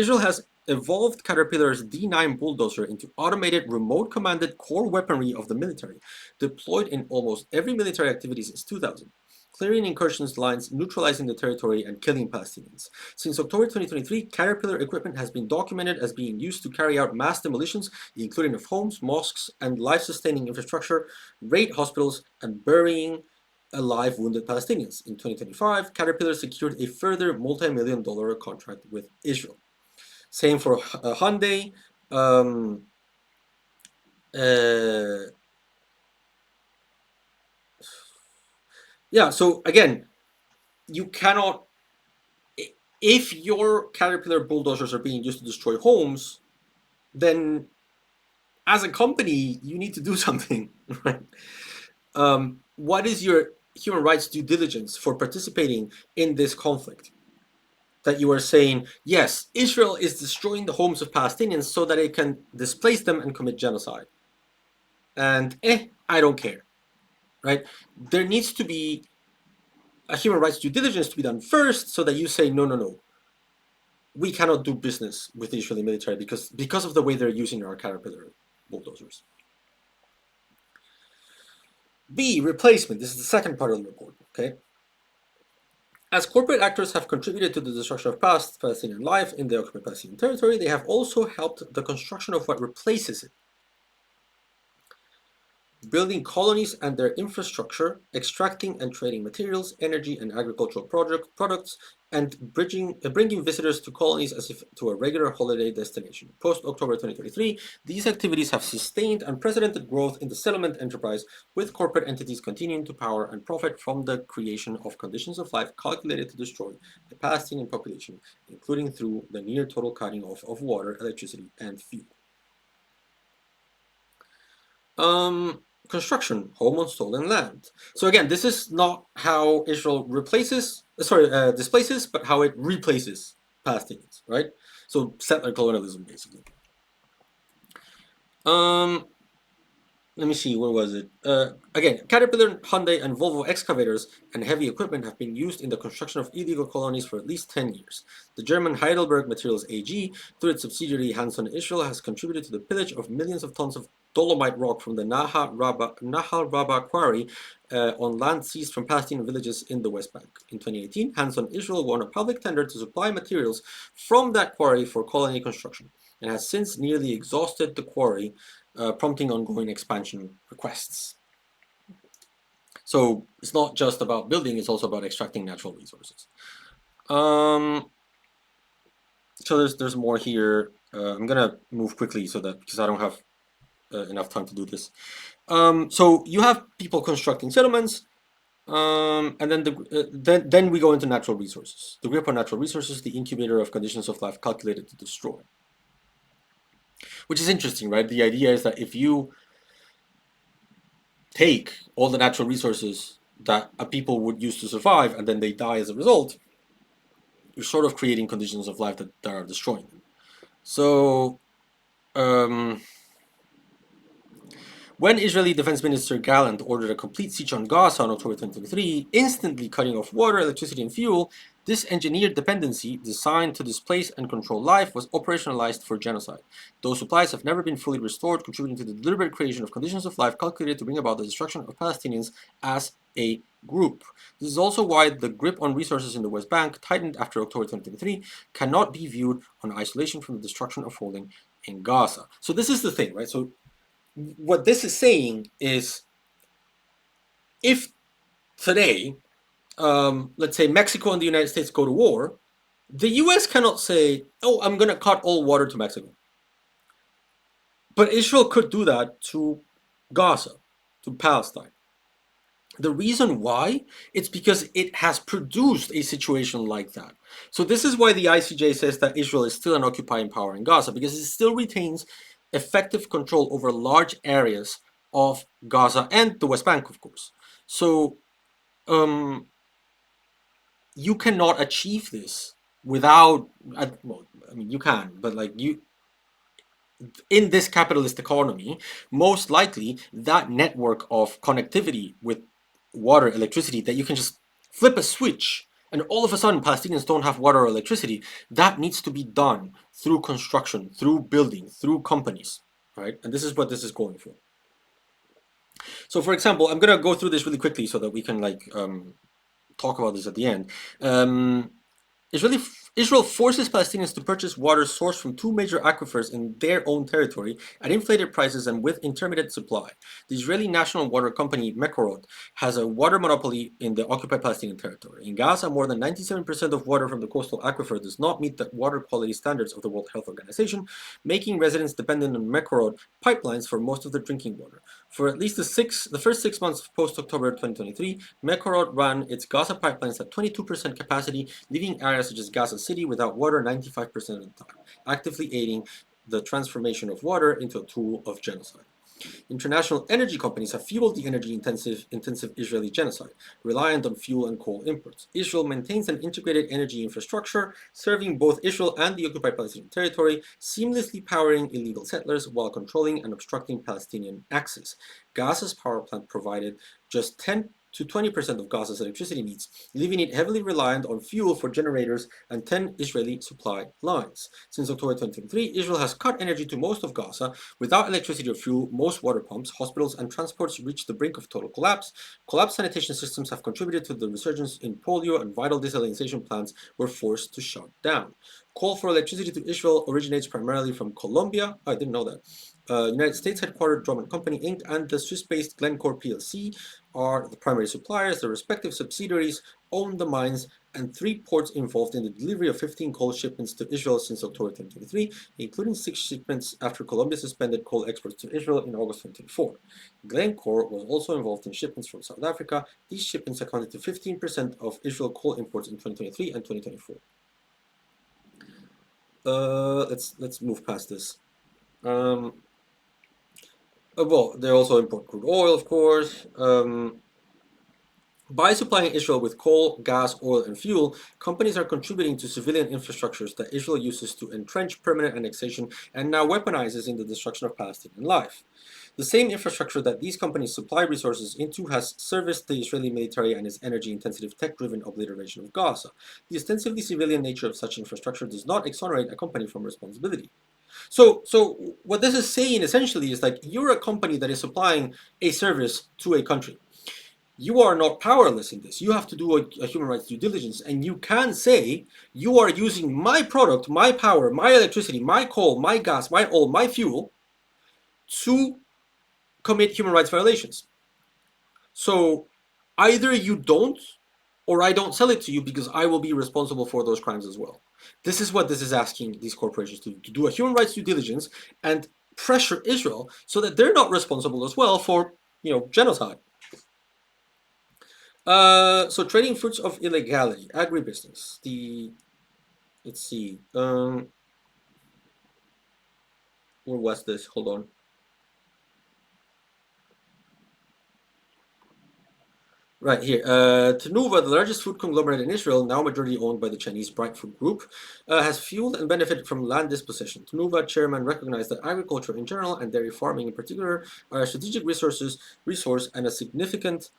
Israel has evolved Caterpillar's D9 bulldozer into automated, remote-commanded core weaponry of the military, deployed in almost every military activity since 2000, clearing incursions lines, neutralizing the territory, and killing Palestinians. Since October 2023, Caterpillar equipment has been documented as being used to carry out mass demolitions, including of homes, mosques, and life-sustaining infrastructure, raid hospitals, and burying alive wounded Palestinians. In 2025, Caterpillar secured a further multi-million-dollar contract with Israel. Same for Hyundai. Yeah, so again, you cannot, if your Caterpillar bulldozers are being used to destroy homes, then as a company, you need to do something, right? What is your human rights due diligence for participating in this conflict? That you are saying, yes, Israel is destroying the homes of Palestinians so that it can displace them and commit genocide. And I don't care, right? There needs to be a human rights due diligence to be done first, so that you say, no, no, no, we cannot do business with the Israeli military because of the way they're using our Caterpillar bulldozers. B, replacement. This is the second part of the report, okay? As corporate actors have contributed to the destruction of Palestinian life in the occupied Palestinian territory, they have also helped the construction of what replaces it. Building colonies and their infrastructure, extracting and trading materials, energy and agricultural products, and bringing visitors to colonies as if to a regular holiday destination. Post-October 2023, these activities have sustained unprecedented growth in the settlement enterprise, with corporate entities continuing to power and profit from the creation of conditions of life calculated to destroy the Palestinian population, including through the near total cutting off of water, electricity, and fuel. Construction, home on stolen land. So again, this is not how Israel displaces, but how it replaces Palestinians, right? So settler colonialism, basically. Let me see, where was it? Again, Caterpillar, Hyundai, and Volvo excavators and heavy equipment have been used in the construction of illegal colonies for at least 10 years. The German Heidelberg Materials AG, through its subsidiary Hanson Israel, has contributed to the pillage of millions of tons of dolomite rock from the Nahal Rabba quarry on land seized from Palestinian villages in the West Bank. In 2018, Hanson Israel won a public tender to supply materials from that quarry for colony construction, and has since nearly exhausted the quarry, prompting ongoing expansion requests. So it's not just about building, it's also about extracting natural resources. So there's more here. I'm gonna move quickly because I don't have enough time to do this. So you have people constructing settlements, And then then we go into natural resources. The grip on natural resources, the incubator of conditions of life calculated to destroy. Which is interesting, right? The idea is that if you take all the natural resources that a people would use to survive and then they die as a result, you're sort of creating conditions of life that are destroying them. So, um, when Israeli Defense Minister Gallant ordered a complete siege on Gaza on October 2023, instantly cutting off water, electricity, and fuel, this engineered dependency, designed to displace and control life, was operationalized for genocide. Those supplies have never been fully restored, contributing to the deliberate creation of conditions of life calculated to bring about the destruction of Palestinians as a group. This is also why the grip on resources in the West Bank, tightened after October 2023, cannot be viewed on isolation from the destruction unfolding in Gaza. So this is the thing, right? So what this is saying is, if today, let's say Mexico and the United States go to war, the US cannot say, oh, I'm going to cut all water to Mexico. But Israel could do that to Gaza, to Palestine. The reason why, it's because it has produced a situation like that. So this is why the ICJ says that Israel is still an occupying power in Gaza, because it still retains effective control over large areas of Gaza and the West Bank, of course. So you cannot achieve this without, well, I mean, you can, but like you, in this capitalist economy, most likely that network of connectivity with water, electricity, that you can just flip a switch and all of a sudden Palestinians don't have water or electricity, that needs to be done through construction, through building, through companies, right? And this is what this is going for. So for example, I'm gonna go through this really quickly so that we can like talk about this at the end. Israel forces Palestinians to purchase water sourced from two major aquifers in their own territory at inflated prices and with intermittent supply. The Israeli national water company Mekorot has a water monopoly in the occupied Palestinian territory. In Gaza, more than 97% of water from the coastal aquifer does not meet the water quality standards of the World Health Organization, making residents dependent on Mekorot pipelines for most of their drinking water. For at least the first 6 months post-October 2023, Mekorot ran its Gaza pipelines at 22% capacity, leaving areas such as Gaza City without water 95% of the time, actively aiding the transformation of water into a tool of genocide. International energy companies have fueled the energy-intensive Israeli genocide, reliant on fuel and coal imports. Israel maintains an integrated energy infrastructure, serving both Israel and the occupied Palestinian territory, seamlessly powering illegal settlers while controlling and obstructing Palestinian access. Gaza's power plant provided just 10 to 20% of Gaza's electricity needs, leaving it heavily reliant on fuel for generators and 10 Israeli supply lines. Since October 2023, Israel has cut energy to most of Gaza. Without electricity or fuel, most water pumps, hospitals, and transports reach the brink of total collapse. Collapsed sanitation systems have contributed to the resurgence in polio, and vital desalination plants were forced to shut down. Coal for electricity to Israel originates primarily from Colombia. I didn't know that. United States headquartered Drummond Company Inc. and the Swiss-based Glencore plc are the primary suppliers. Their respective subsidiaries own the mines and three ports involved in the delivery of 15 coal shipments to Israel since October 2023, including 6 shipments after Colombia suspended coal exports to Israel in August 2024. Glencore was also involved in shipments from South Africa. These shipments accounted to 15% of Israel coal imports in 2023 and 2024. Let's move past this. Well, they also import crude oil, of course. By supplying Israel with coal, gas, oil, and fuel, companies are contributing to civilian infrastructures that Israel uses to entrench permanent annexation and now weaponizes in the destruction of Palestinian life. The same infrastructure that these companies supply resources into has serviced the Israeli military and its energy-intensive, tech-driven obliteration of Gaza. The ostensibly civilian nature of such infrastructure does not exonerate a company from responsibility. So what this is saying essentially is like, you're a company that is supplying a service to a country. You are not powerless in this. You have to do a human rights due diligence, and you can say you are using my product, my power, my electricity, my coal, my gas, my oil, my fuel to commit human rights violations. So either you don't, or I don't sell it to you because I will be responsible for those crimes as well. This is what this is asking these corporations to do a human rights due diligence and pressure Israel so that they're not responsible as well for, genocide. So trading fruits of illegality, agribusiness. Let's see. Where was this? Hold on. Right here, Tenuva, the largest food conglomerate in Israel, now majority owned by the Chinese Bright Food Group, has fueled and benefited from land dispossession. Tenuva chairman recognized that agriculture in general and dairy farming in particular are a strategic resource and a significant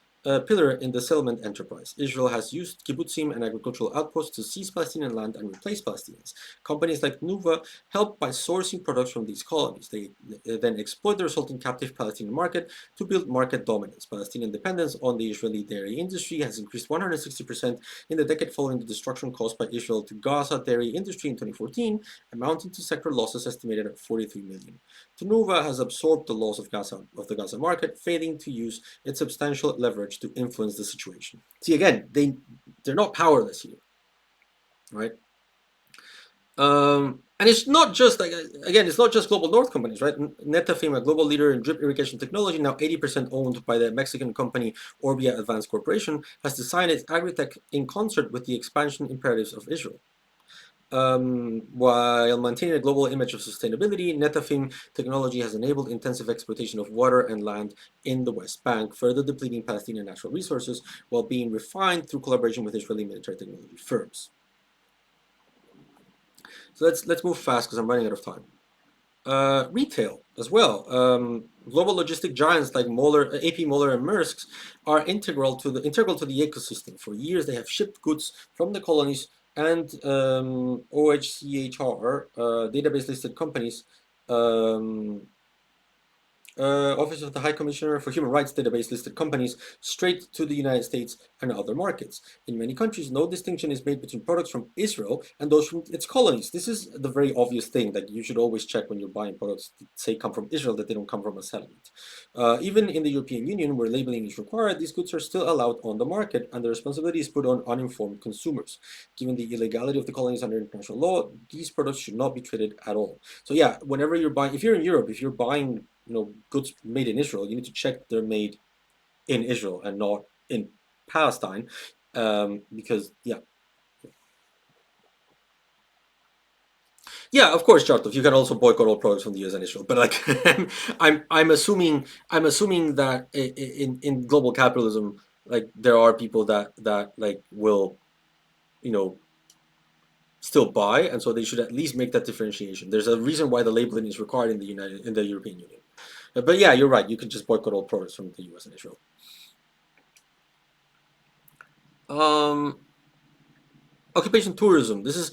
pillar in the settlement enterprise. Israel has used kibbutzim and agricultural outposts to seize Palestinian land and replace Palestinians. Companies like Tenuva help by sourcing products from these colonies. They then exploit the resulting captive Palestinian market to build market dominance. Palestinian dependence on the Israeli dairy industry has increased 160% in the decade following the destruction caused by Israel to Gaza dairy industry in 2014, amounting to sector losses estimated at 43 million. Tenuva has absorbed the loss of the Gaza market, failing to use its substantial leverage to influence the situation. See, again, they're not powerless here, right? And it's not just like, again, it's not just global north companies, right? Netafim, a global leader in drip irrigation technology, now 80% owned by the Mexican company Orbia Advanced Corporation, has designed its agritech in concert with the expansion imperatives of Israel. While maintaining a global image of sustainability, Netafim technology has enabled intensive exploitation of water and land in the West Bank, further depleting Palestinian natural resources while being refined through collaboration with Israeli military technology firms. So let's move fast because I'm running out of time. Retail as well. Global logistic giants like AP Moller, and Maersk are integral to the ecosystem. For years, they have shipped goods from the colonies and OHCHR database listed companies. Office of the High Commissioner for Human Rights database listed companies straight to the United States and other markets. In many countries, no distinction is made between products from Israel and those from its colonies. This is the very obvious thing that you should always check when you're buying products that say come from Israel, that they don't come from a settlement. Even in the European Union, where labeling is required, these goods are still allowed on the market, and the responsibility is put on uninformed consumers. Given the illegality of the colonies under international law, these products should not be traded at all. So yeah, whenever you're buying, if you're in Europe, if you're buying goods made in Israel, you need to check they're made in Israel and not in Palestine, because yeah, of course, Chartov, you can also boycott all products from the US and Israel, but like I'm assuming that in global capitalism, like there are people that like will you know still buy, and so they should at least make that differentiation. There's a reason why the labeling is required in the European Union. But yeah, you're right. You can just boycott all products from the U.S. and Israel. Um, Occupation tourism. This is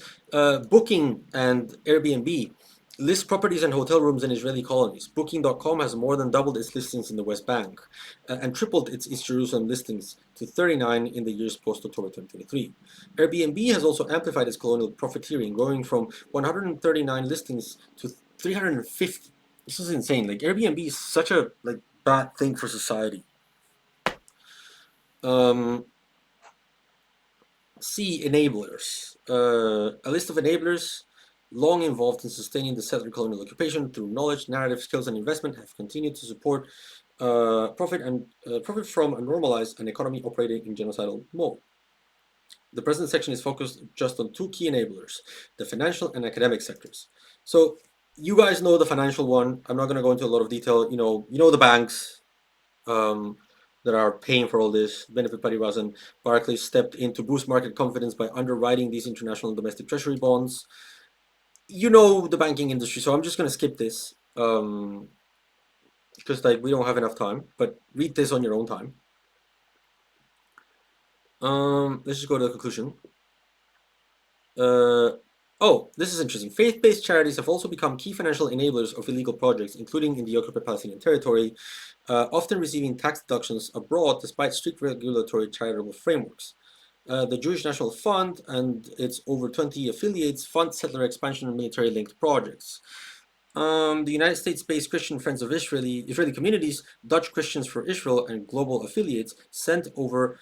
Booking and Airbnb list properties and hotel rooms in Israeli colonies. Booking.com has more than doubled its listings in the West Bank and tripled its East Jerusalem listings to 39 in the years post-October 2023. Airbnb has amplified amplified its colonial profiteering, growing from 139 listings to 350. This is insane. Like Airbnb is such a bad thing for society. Um, C. Enablers. A list of enablers long involved in sustaining the settler colonial occupation through knowledge, narrative, skills, and investment have continued to support profit from a normalized an economy operating in genocidal mode. The present section is focused just on two key enablers, the financial and academic sectors. So you guys know the financial one. I'm not going to go into a lot of detail. The banks, um, that are paying for all this. Benefit Paribas and Barclays stepped in to boost market confidence by underwriting these international and domestic treasury bonds. You know the banking industry, so I'm just going to skip this because we don't have enough time. But read this on your own time. Let's just go to the conclusion. Oh, this is interesting. Faith-based charities have also become key financial enablers of illegal projects, including in the occupied Palestinian territory, often receiving tax deductions abroad despite strict regulatory charitable frameworks. The Jewish National Fund and its over 20 affiliates fund settler expansion and military-linked projects. The United States-based Christian Friends of Israeli Communities, Dutch Christians for Israel, and global affiliates sent over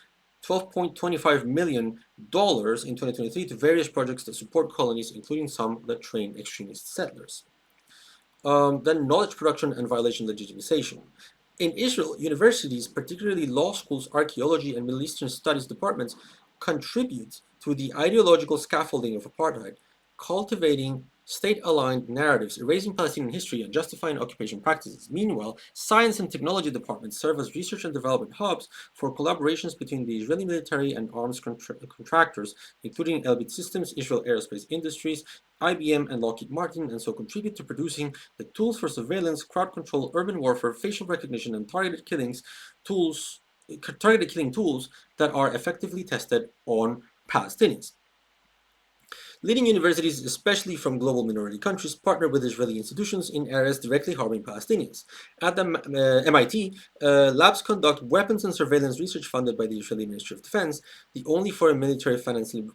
$12.25 million in 2023 to various projects that support colonies, including some that train extremist settlers. Then knowledge production and violation legitimization. In Israel, universities, particularly law schools, archaeology, and Middle Eastern studies departments, contribute to the ideological scaffolding of apartheid, cultivating state-aligned narratives, erasing Palestinian history, and justifying occupation practices. Meanwhile, science and technology departments serve as research and development hubs for collaborations between the Israeli military and arms contractors, including Elbit Systems, Israel Aerospace Industries, IBM, and Lockheed Martin, and so contribute to producing the tools for surveillance, crowd control, urban warfare, facial recognition, and targeted killing tools that are effectively tested on Palestinians. Leading universities, especially from global minority countries, partner with Israeli institutions in areas directly harming Palestinians. At the MIT, labs conduct weapons and surveillance research funded by the Israeli Ministry of Defense, the only foreign military financing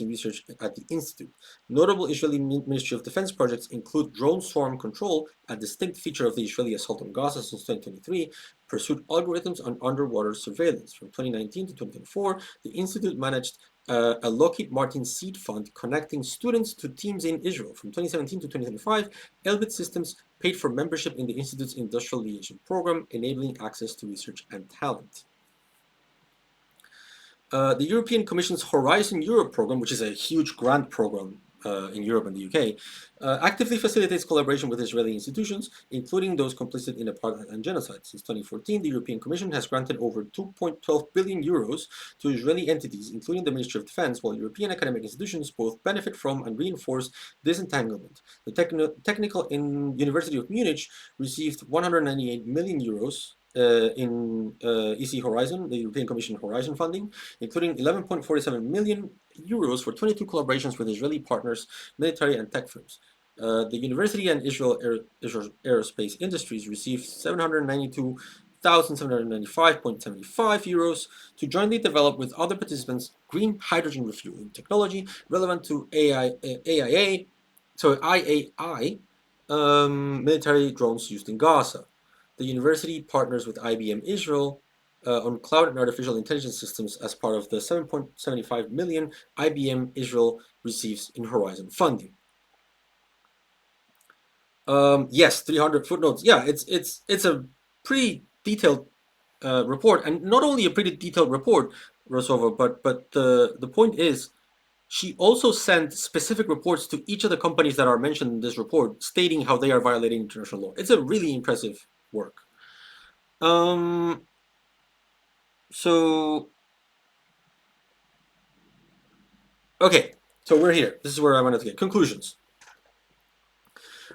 research at the institute. Notable Israeli Ministry of Defense projects include drone swarm control, a distinct feature of the Israeli assault on Gaza since 2023, pursued algorithms on underwater surveillance. From 2019 to 2024, the institute managed a Lockheed Martin seed fund connecting students to teams in Israel. From 2017 to 2025, Elbit Systems paid for membership in the Institute's industrial liaison program, enabling access to research and talent. The European Commission's Horizon Europe program, which is a huge grant program in Europe and the UK, actively facilitates collaboration with Israeli institutions, including those complicit in apartheid and genocide. Since 2014, the European Commission has granted over 2.12 billion euros to Israeli entities, including the Ministry of Defense, while European academic institutions both benefit from and reinforce this entanglement. The Technical University of Munich received 198 million euros in EC Horizon, the European Commission Horizon funding, including 11.47 million euros for 22 collaborations with Israeli partners, military and tech firms. The university and Israel Aerospace Industries received 792,795.75 euros to jointly develop with other participants green hydrogen refueling technology relevant to IAI military drones used in Gaza. The university partners with IBM Israel on cloud and artificial intelligence systems as part of the 7.75 million IBM Israel receives in Horizon funding. Yes, 300 footnotes. Yeah, it's a pretty detailed report, and not only a pretty detailed report, Rosova, but the point is, she also sent specific reports to each of the companies that are mentioned in this report, stating how they are violating international law. It's a really impressive work. Um, so okay, so we're here. This is where I wanted to get conclusions.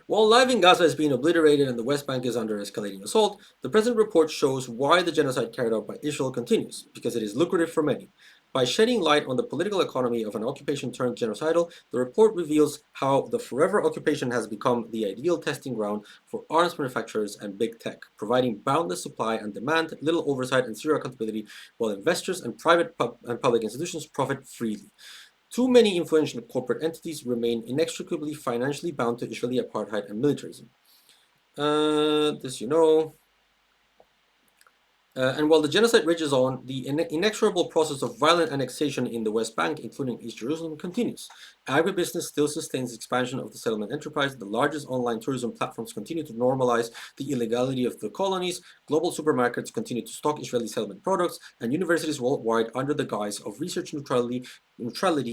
While life in Gaza is being obliterated and the West Bank is under escalating assault, the present report shows why the genocide carried out by Israel continues, because it is lucrative for many. By shedding light on the political economy of an occupation turned genocidal, the report reveals how the forever occupation has become the ideal testing ground for arms manufacturers and big tech, providing boundless supply and demand, little oversight and zero accountability, while investors and private and public institutions profit freely. Too many influential corporate entities remain inextricably financially bound to Israeli apartheid and militarism. This you know. And while the genocide rages on, the inexorable process of violent annexation in the West Bank, including East Jerusalem, continues. Agribusiness still sustains expansion of the settlement enterprise. The largest online tourism platforms continue to normalize the illegality of the colonies. Global supermarkets continue to stock Israeli settlement products, and universities worldwide, under the guise of research neutrality,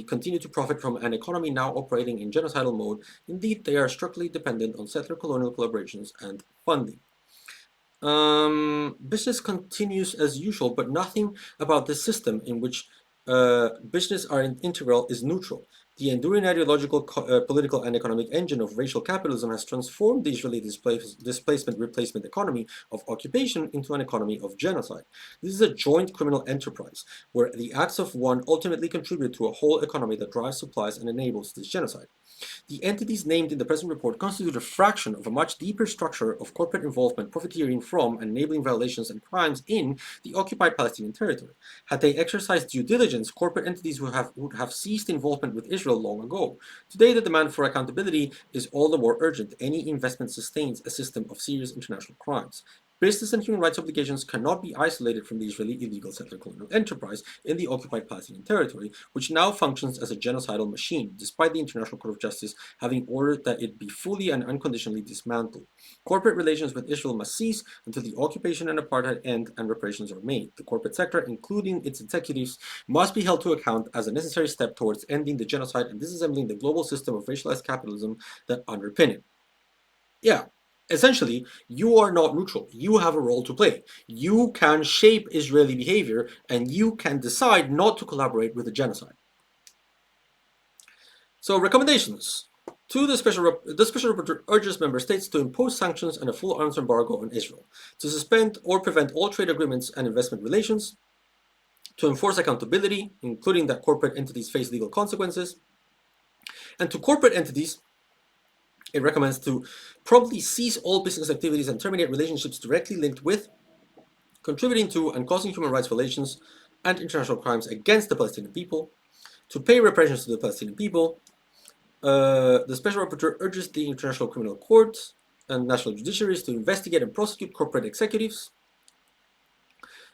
continue to profit from an economy now operating in genocidal mode. Indeed, they are structurally dependent on settler colonial collaborations and funding. Business continues as usual, but nothing about the system in which business are integral is neutral. The enduring ideological, political, and economic engine of racial capitalism has transformed the Israeli displacement replacement economy of occupation into an economy of genocide. This is a joint criminal enterprise, where the acts of one ultimately contribute to a whole economy that drives supplies and enables this genocide. The entities named in the present report constitute a fraction of a much deeper structure of corporate involvement profiteering from and enabling violations and crimes in the occupied Palestinian territory. Had they exercised due diligence, corporate entities would have ceased involvement with Israel long ago. Today, the demand for accountability is all the more urgent. Any investment sustains a system of serious international crimes. Business and human rights obligations cannot be isolated from the Israeli illegal settler colonial enterprise in the occupied Palestinian territory, which now functions as a genocidal machine, despite the International Court of Justice having ordered that it be fully and unconditionally dismantled. Corporate relations with Israel must cease until the occupation and apartheid end and reparations are made. The corporate sector, including its executives, must be held to account as a necessary step towards ending the genocide and disassembling the global system of racialized capitalism that underpin it. Yeah, essentially, you are not neutral. You have a role to play. You can shape Israeli behavior, and you can decide not to collaborate with the genocide. So, recommendations. The special rapporteur urges member states to impose sanctions and a full arms embargo on Israel, to suspend or prevent all trade agreements and investment relations, to enforce accountability, including that corporate entities face legal consequences, and to corporate entities, it recommends to promptly cease all business activities and terminate relationships directly linked with, contributing to, and causing human rights violations and international crimes against the Palestinian people, to pay reparations to the Palestinian people. The Special Rapporteur urges the International Criminal Court and national judiciaries to investigate and prosecute corporate executives.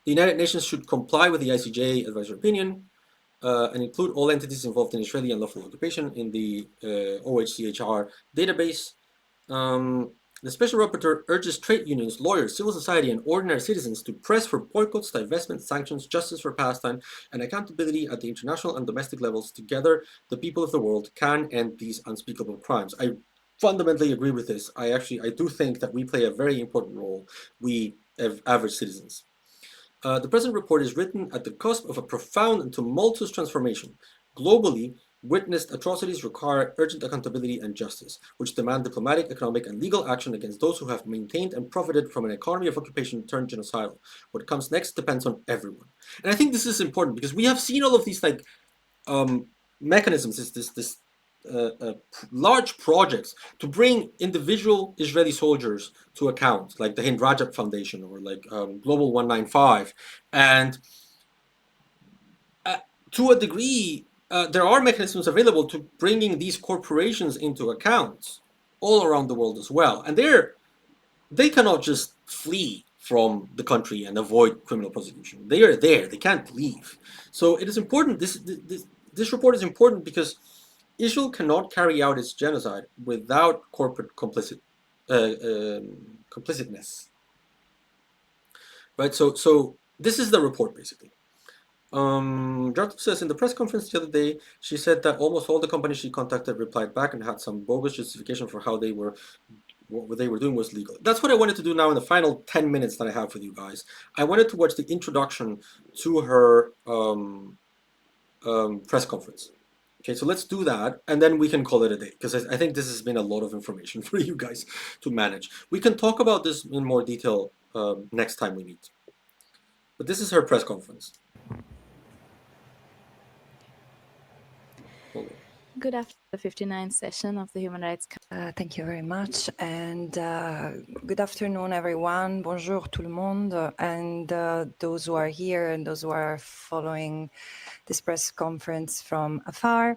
The United Nations should comply with the ICJ advisory opinion and include all entities involved in Israeli unlawful occupation in the OHCHR database. The Special Rapporteur urges trade unions, lawyers, civil society, and ordinary citizens to press for boycotts, divestment, sanctions, justice for Palestine, and accountability at the international and domestic levels. Together, the people of the world can end these unspeakable crimes. I fundamentally agree with this. I do think that we play a very important role, we average citizens. The present report is written at the cusp of a profound and tumultuous transformation. Globally, witnessed atrocities require urgent accountability and justice, which demand diplomatic, economic, and legal action against those who have maintained and profited from an economy of occupation turned genocidal. What comes next depends on everyone. And I think this is important because we have seen all of these mechanisms, this large projects to bring individual Israeli soldiers to account, like the Hind Rajab Foundation or like Global 195. And to a degree, there are mechanisms available to bringing these corporations into account all around the world as well. And they cannot just flee from the country and avoid criminal prosecution. They are there. They can't leave. So it is important. This report is important because Israel cannot carry out its genocide without corporate complicitness. Right. So this is the report basically. Jartum says in the press conference the other day, she said that almost all the companies she contacted replied back and had some bogus justification for how what they were doing was legal. That's what I wanted to do now in the final 10 minutes that I have with you guys. I wanted to watch the introduction to her press conference. Okay, so let's do that, and then we can call it a day, because I think this has been a lot of information for you guys to manage. We can talk about this in more detail next time we meet. But this is her press conference. Good afternoon, the 59th session of the Human Rights Council. Thank you very much, and good afternoon, everyone. Bonjour tout le monde, and those who are here and those who are following this press conference from afar.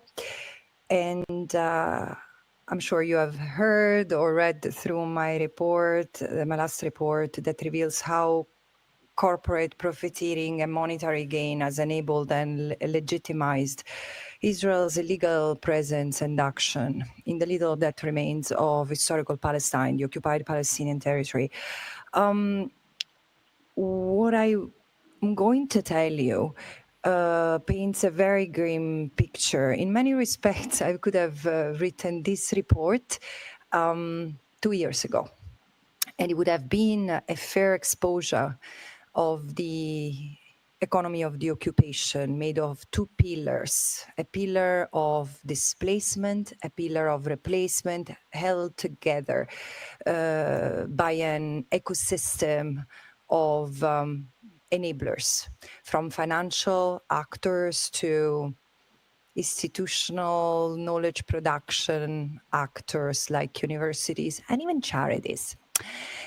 And I'm sure you have heard or read through my report, my last report, that reveals how corporate profiteering and monetary gain has enabled and legitimized Israel's illegal presence and action in the little that remains of historical Palestine, the occupied Palestinian territory. What I'm going to tell you paints a very grim picture. In many respects, I could have written this report 2 years ago, and it would have been a fair exposure of the economy of the occupation, made of two pillars: a pillar of displacement, a pillar of replacement, held together by an ecosystem of enablers, from financial actors to institutional knowledge production actors like universities and even charities.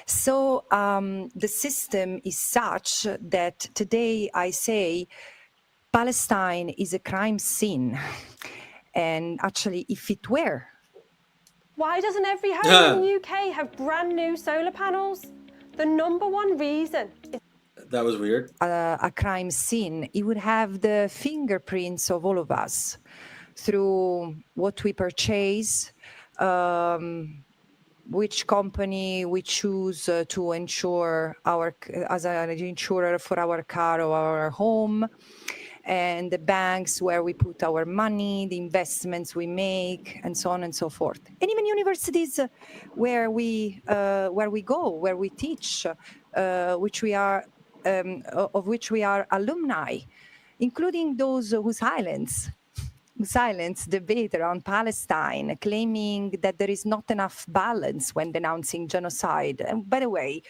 So the system is such that today I say Palestine is a crime scene. And actually, if it were... Why doesn't every home in the UK have brand new solar panels? The number one reason is That was weird. A crime scene, it would have the fingerprints of all of us through what we purchase, which company we choose to insure as an insurer for our car or our home, and the banks where we put our money, the investments we make, and so on and so forth. And even universities where we go, where we teach, of which we are alumni, including those who silence debate around Palestine, claiming that there is not enough balance when denouncing genocide. And by the way,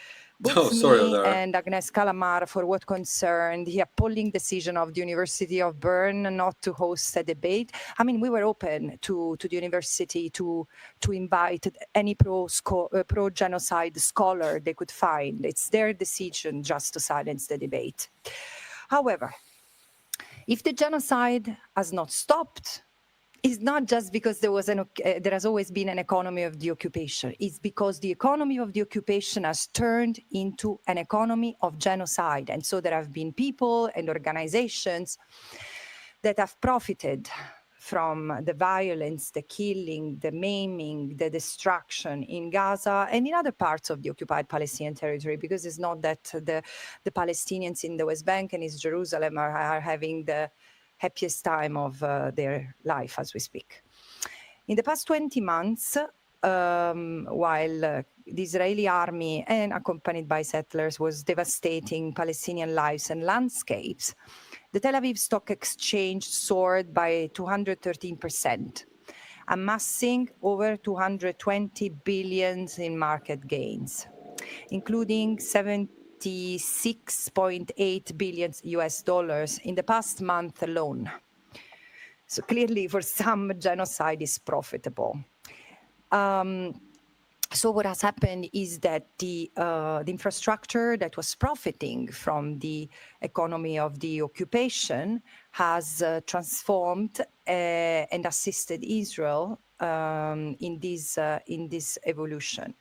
both Oh, sorry, me Lara. and Agnes Calamar, for what concerned the appalling decision of the University of Bern not to host a debate, I mean, we were open to the university to invite any pro-genocide scholar they could find. It's their decision just to silence the debate. However, if the genocide has not stopped, it's not just because there has always been an economy of the occupation. It's because the economy of the occupation has turned into an economy of genocide. And so there have been people and organizations that have profited from the violence, the killing, the maiming, the destruction in Gaza and in other parts of the occupied Palestinian territory, because it's not that the Palestinians in the West Bank and East Jerusalem are having the happiest time of their life as we speak. In the past 20 months, while the Israeli army, and accompanied by settlers, was devastating Palestinian lives and landscapes, the Tel Aviv Stock Exchange soared by 213%, amassing over 220 billion in market gains, including 76.8 billion US dollars in the past month alone. So clearly, for some, genocide is profitable. So what has happened is that the infrastructure that was profiting from the economy of the occupation has transformed and assisted Israel in this evolution.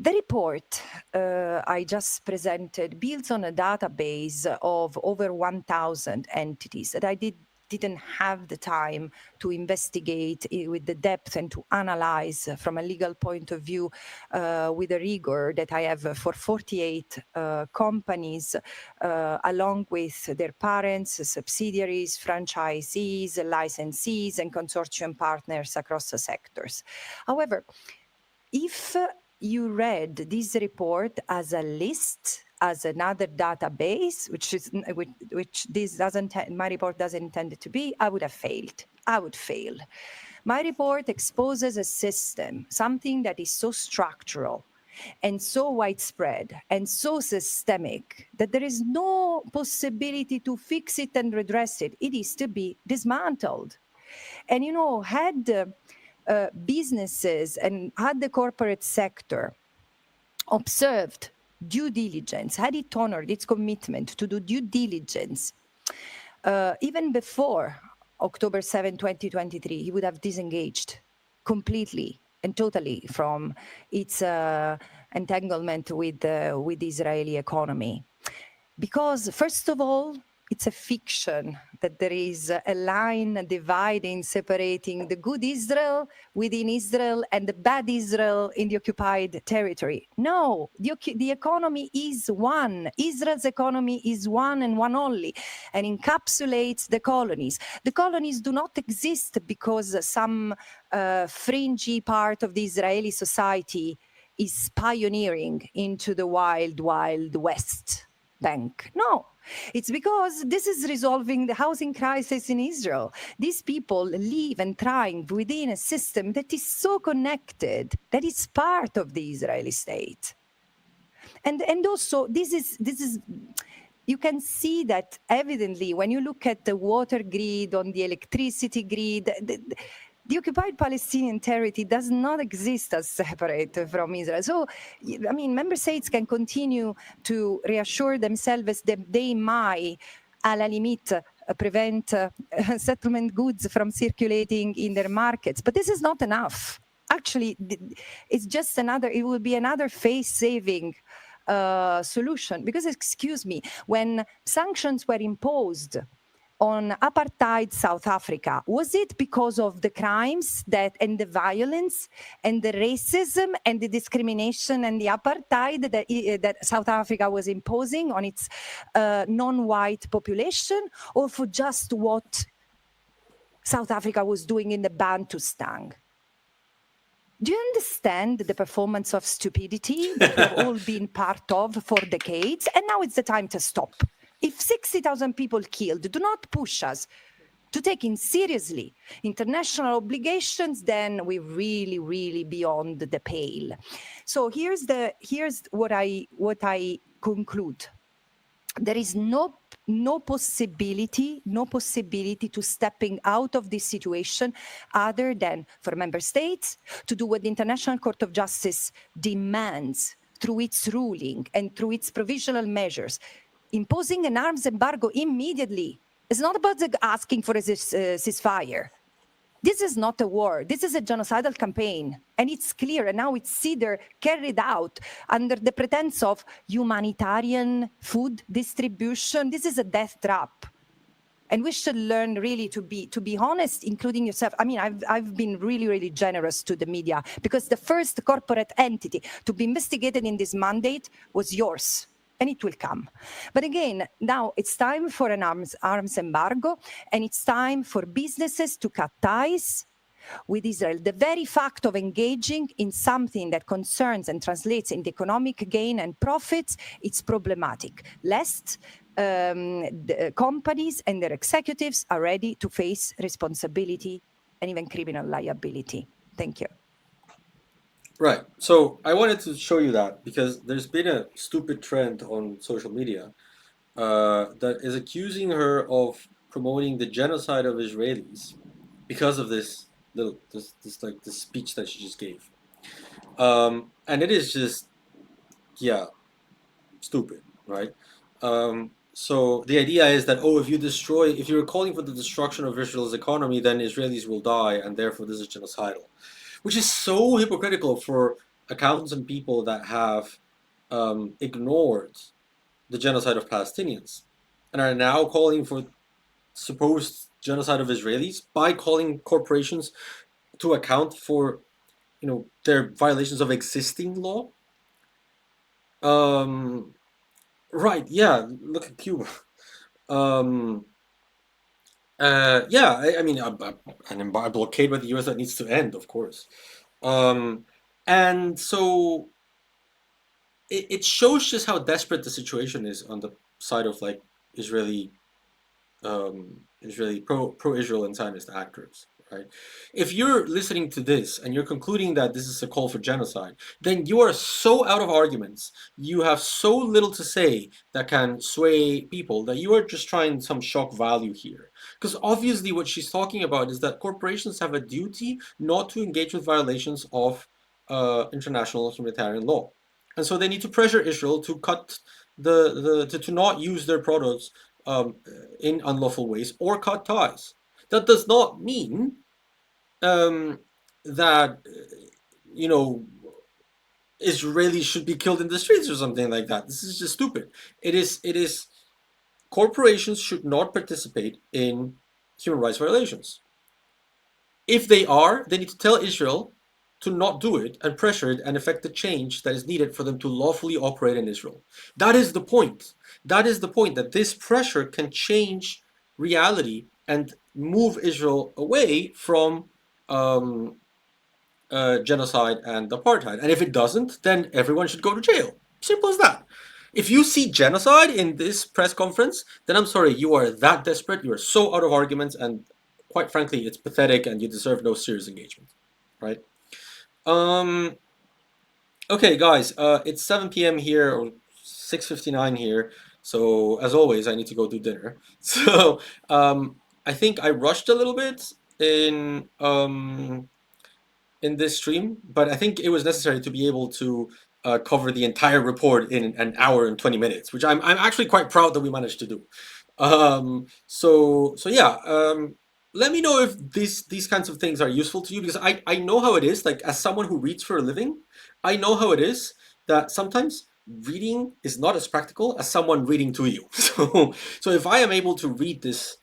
The report I just presented builds on a database of over 1,000 entities that I didn't have the time to investigate with the depth and to analyze from a legal point of view with the rigor that I have for 48 companies, along with their parents, subsidiaries, franchisees, licensees, and consortium partners across the sectors. However, if you read this report as a list, as another database, which my report doesn't intend it to be, I would have failed. I would fail. My report exposes a system, something that is so structural and so widespread and so systemic that there is no possibility to fix it and redress it. It is to be dismantled. And, had businesses and had the corporate sector observed due diligence, had it honored its commitment to do due diligence, even before October 7, 2023, he would have disengaged completely and totally from its entanglement with the Israeli economy. Because, first of all, it's a fiction that there is a line dividing, separating the good Israel within Israel and the bad Israel in the occupied territory. No, the economy is one. Israel's economy is one and one only, and encapsulates the colonies. The colonies do not exist because some fringy part of the Israeli society is pioneering into the wild, wild West Bank. No. It's because this is resolving the housing crisis in Israel. These people live and thrive within a system that is so connected, that is part of the Israeli state. And also, this is you can see that evidently when you look at the water grid, on the electricity grid. The occupied Palestinian territory does not exist as separate from Israel. So, I mean, member states can continue to reassure themselves that they might, à la limite, prevent settlement goods from circulating in their markets. But this is not enough. Actually, it's just it will be another face-saving solution. Because, excuse me, when sanctions were imposed on apartheid South Africa, was it because of the crimes and the violence and the racism and the discrimination and the apartheid that South Africa was imposing on its non-white population, or for just what South Africa was doing in the Bantustan? Do you understand the performance of stupidity that we've all been part of for decades? And now it's the time to stop. If 60,000 people killed do not push us to taking seriously international obligations, then we're really, really beyond the pale. So here's what I conclude. There is no possibility to stepping out of this situation other than for member states to do what the International Court of Justice demands through its ruling and through its provisional measures. Imposing an arms embargo immediately is not about asking for a ceasefire. This is not a war. This is a genocidal campaign. And it's clear. And now it's either carried out under the pretense of humanitarian food distribution. This is a death trap. And we should learn really to be honest, including yourself. I mean, I've been really, really generous to the media because the first corporate entity to be investigated in this mandate was yours. And it will come. But again, now it's time for an arms embargo, and it's time for businesses to cut ties with Israel. The very fact of engaging in something that concerns and translates into economic gain and profits, it's problematic. Lest the companies and their executives are ready to face responsibility and even criminal liability. Thank you. Right. So I wanted to show you that because there's been a stupid trend on social media that is accusing her of promoting the genocide of Israelis because of this speech that she just gave. And it is just, yeah, stupid, right? So the idea is that, if you're calling for the destruction of Israel's economy, then Israelis will die, and therefore this is genocidal. Which is so hypocritical for accountants and people that have ignored the genocide of Palestinians and are now calling for supposed genocide of Israelis by calling corporations to account for, their violations of existing law. Right? Yeah. Look at Cuba. Yeah. I mean, an blockade by the U.S. that needs to end, of course. And so it shows just how desperate the situation is on the side of like Israeli pro-Israel and Zionist actors, right? If you're listening to this and you're concluding that this is a call for genocide, then you are so out of arguments, you have so little to say that can sway people that you are just trying some shock value here. Because obviously what she's talking about is that corporations have a duty not to engage with violations of international humanitarian law. And so they need to pressure Israel to cut to not use their products in unlawful ways or cut ties. That does not mean that Israelis should be killed in the streets or something like that. This is just stupid. It is corporations should not participate in human rights violations. If they are, they need to tell Israel to not do it and pressure it and effect the change that is needed for them to lawfully operate in Israel. That is the point. That is the point, that this pressure can change reality and move Israel away from genocide and apartheid. And if it doesn't, then everyone should go to jail. Simple as that. If you see genocide in this press conference, then I'm sorry, you are that desperate, you are so out of arguments, and quite frankly, it's pathetic and you deserve no serious engagement, right? Okay, guys, it's 7 p.m. here, or 6:59 here, so as always, I need to go do dinner. So, I think I rushed a little bit in this stream, but I think it was necessary to be able to cover the entire report in an hour and 20 minutes, which I'm actually quite proud that we managed to do. So yeah, let me know if these kinds of things are useful to you, because I know how it is, like as someone who reads for a living, I know how it is that sometimes reading is not as practical as someone reading to you. So if I am able to read this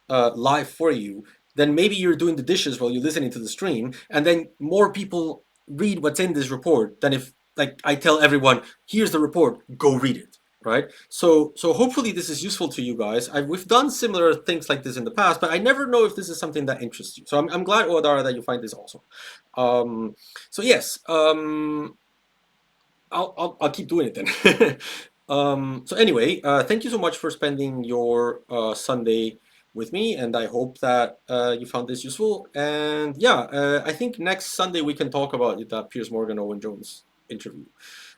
live for you, then maybe you're doing the dishes while you're listening to the stream, and then more people read what's in this report than if like I tell everyone, here's the report, go read it, right? So hopefully this is useful to you guys. We've done similar things like this in the past, but I never know if this is something that interests you. So I'm glad, Odara, that you find this also. So yes, I'll keep doing it then. So anyway, thank you so much for spending your Sunday with me, and I hope that you found this useful. And yeah, I think next Sunday we can talk about that Piers Morgan Owen Jones interview.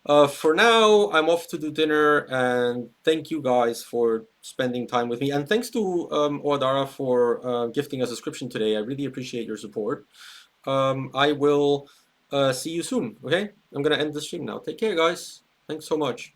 For now, I'm off to do dinner, and thank you guys for spending time with me. And thanks to Oadara for gifting a subscription today. I really appreciate your support. I will see you soon, okay? I'm gonna end the stream now. Take care, guys. Thanks so much.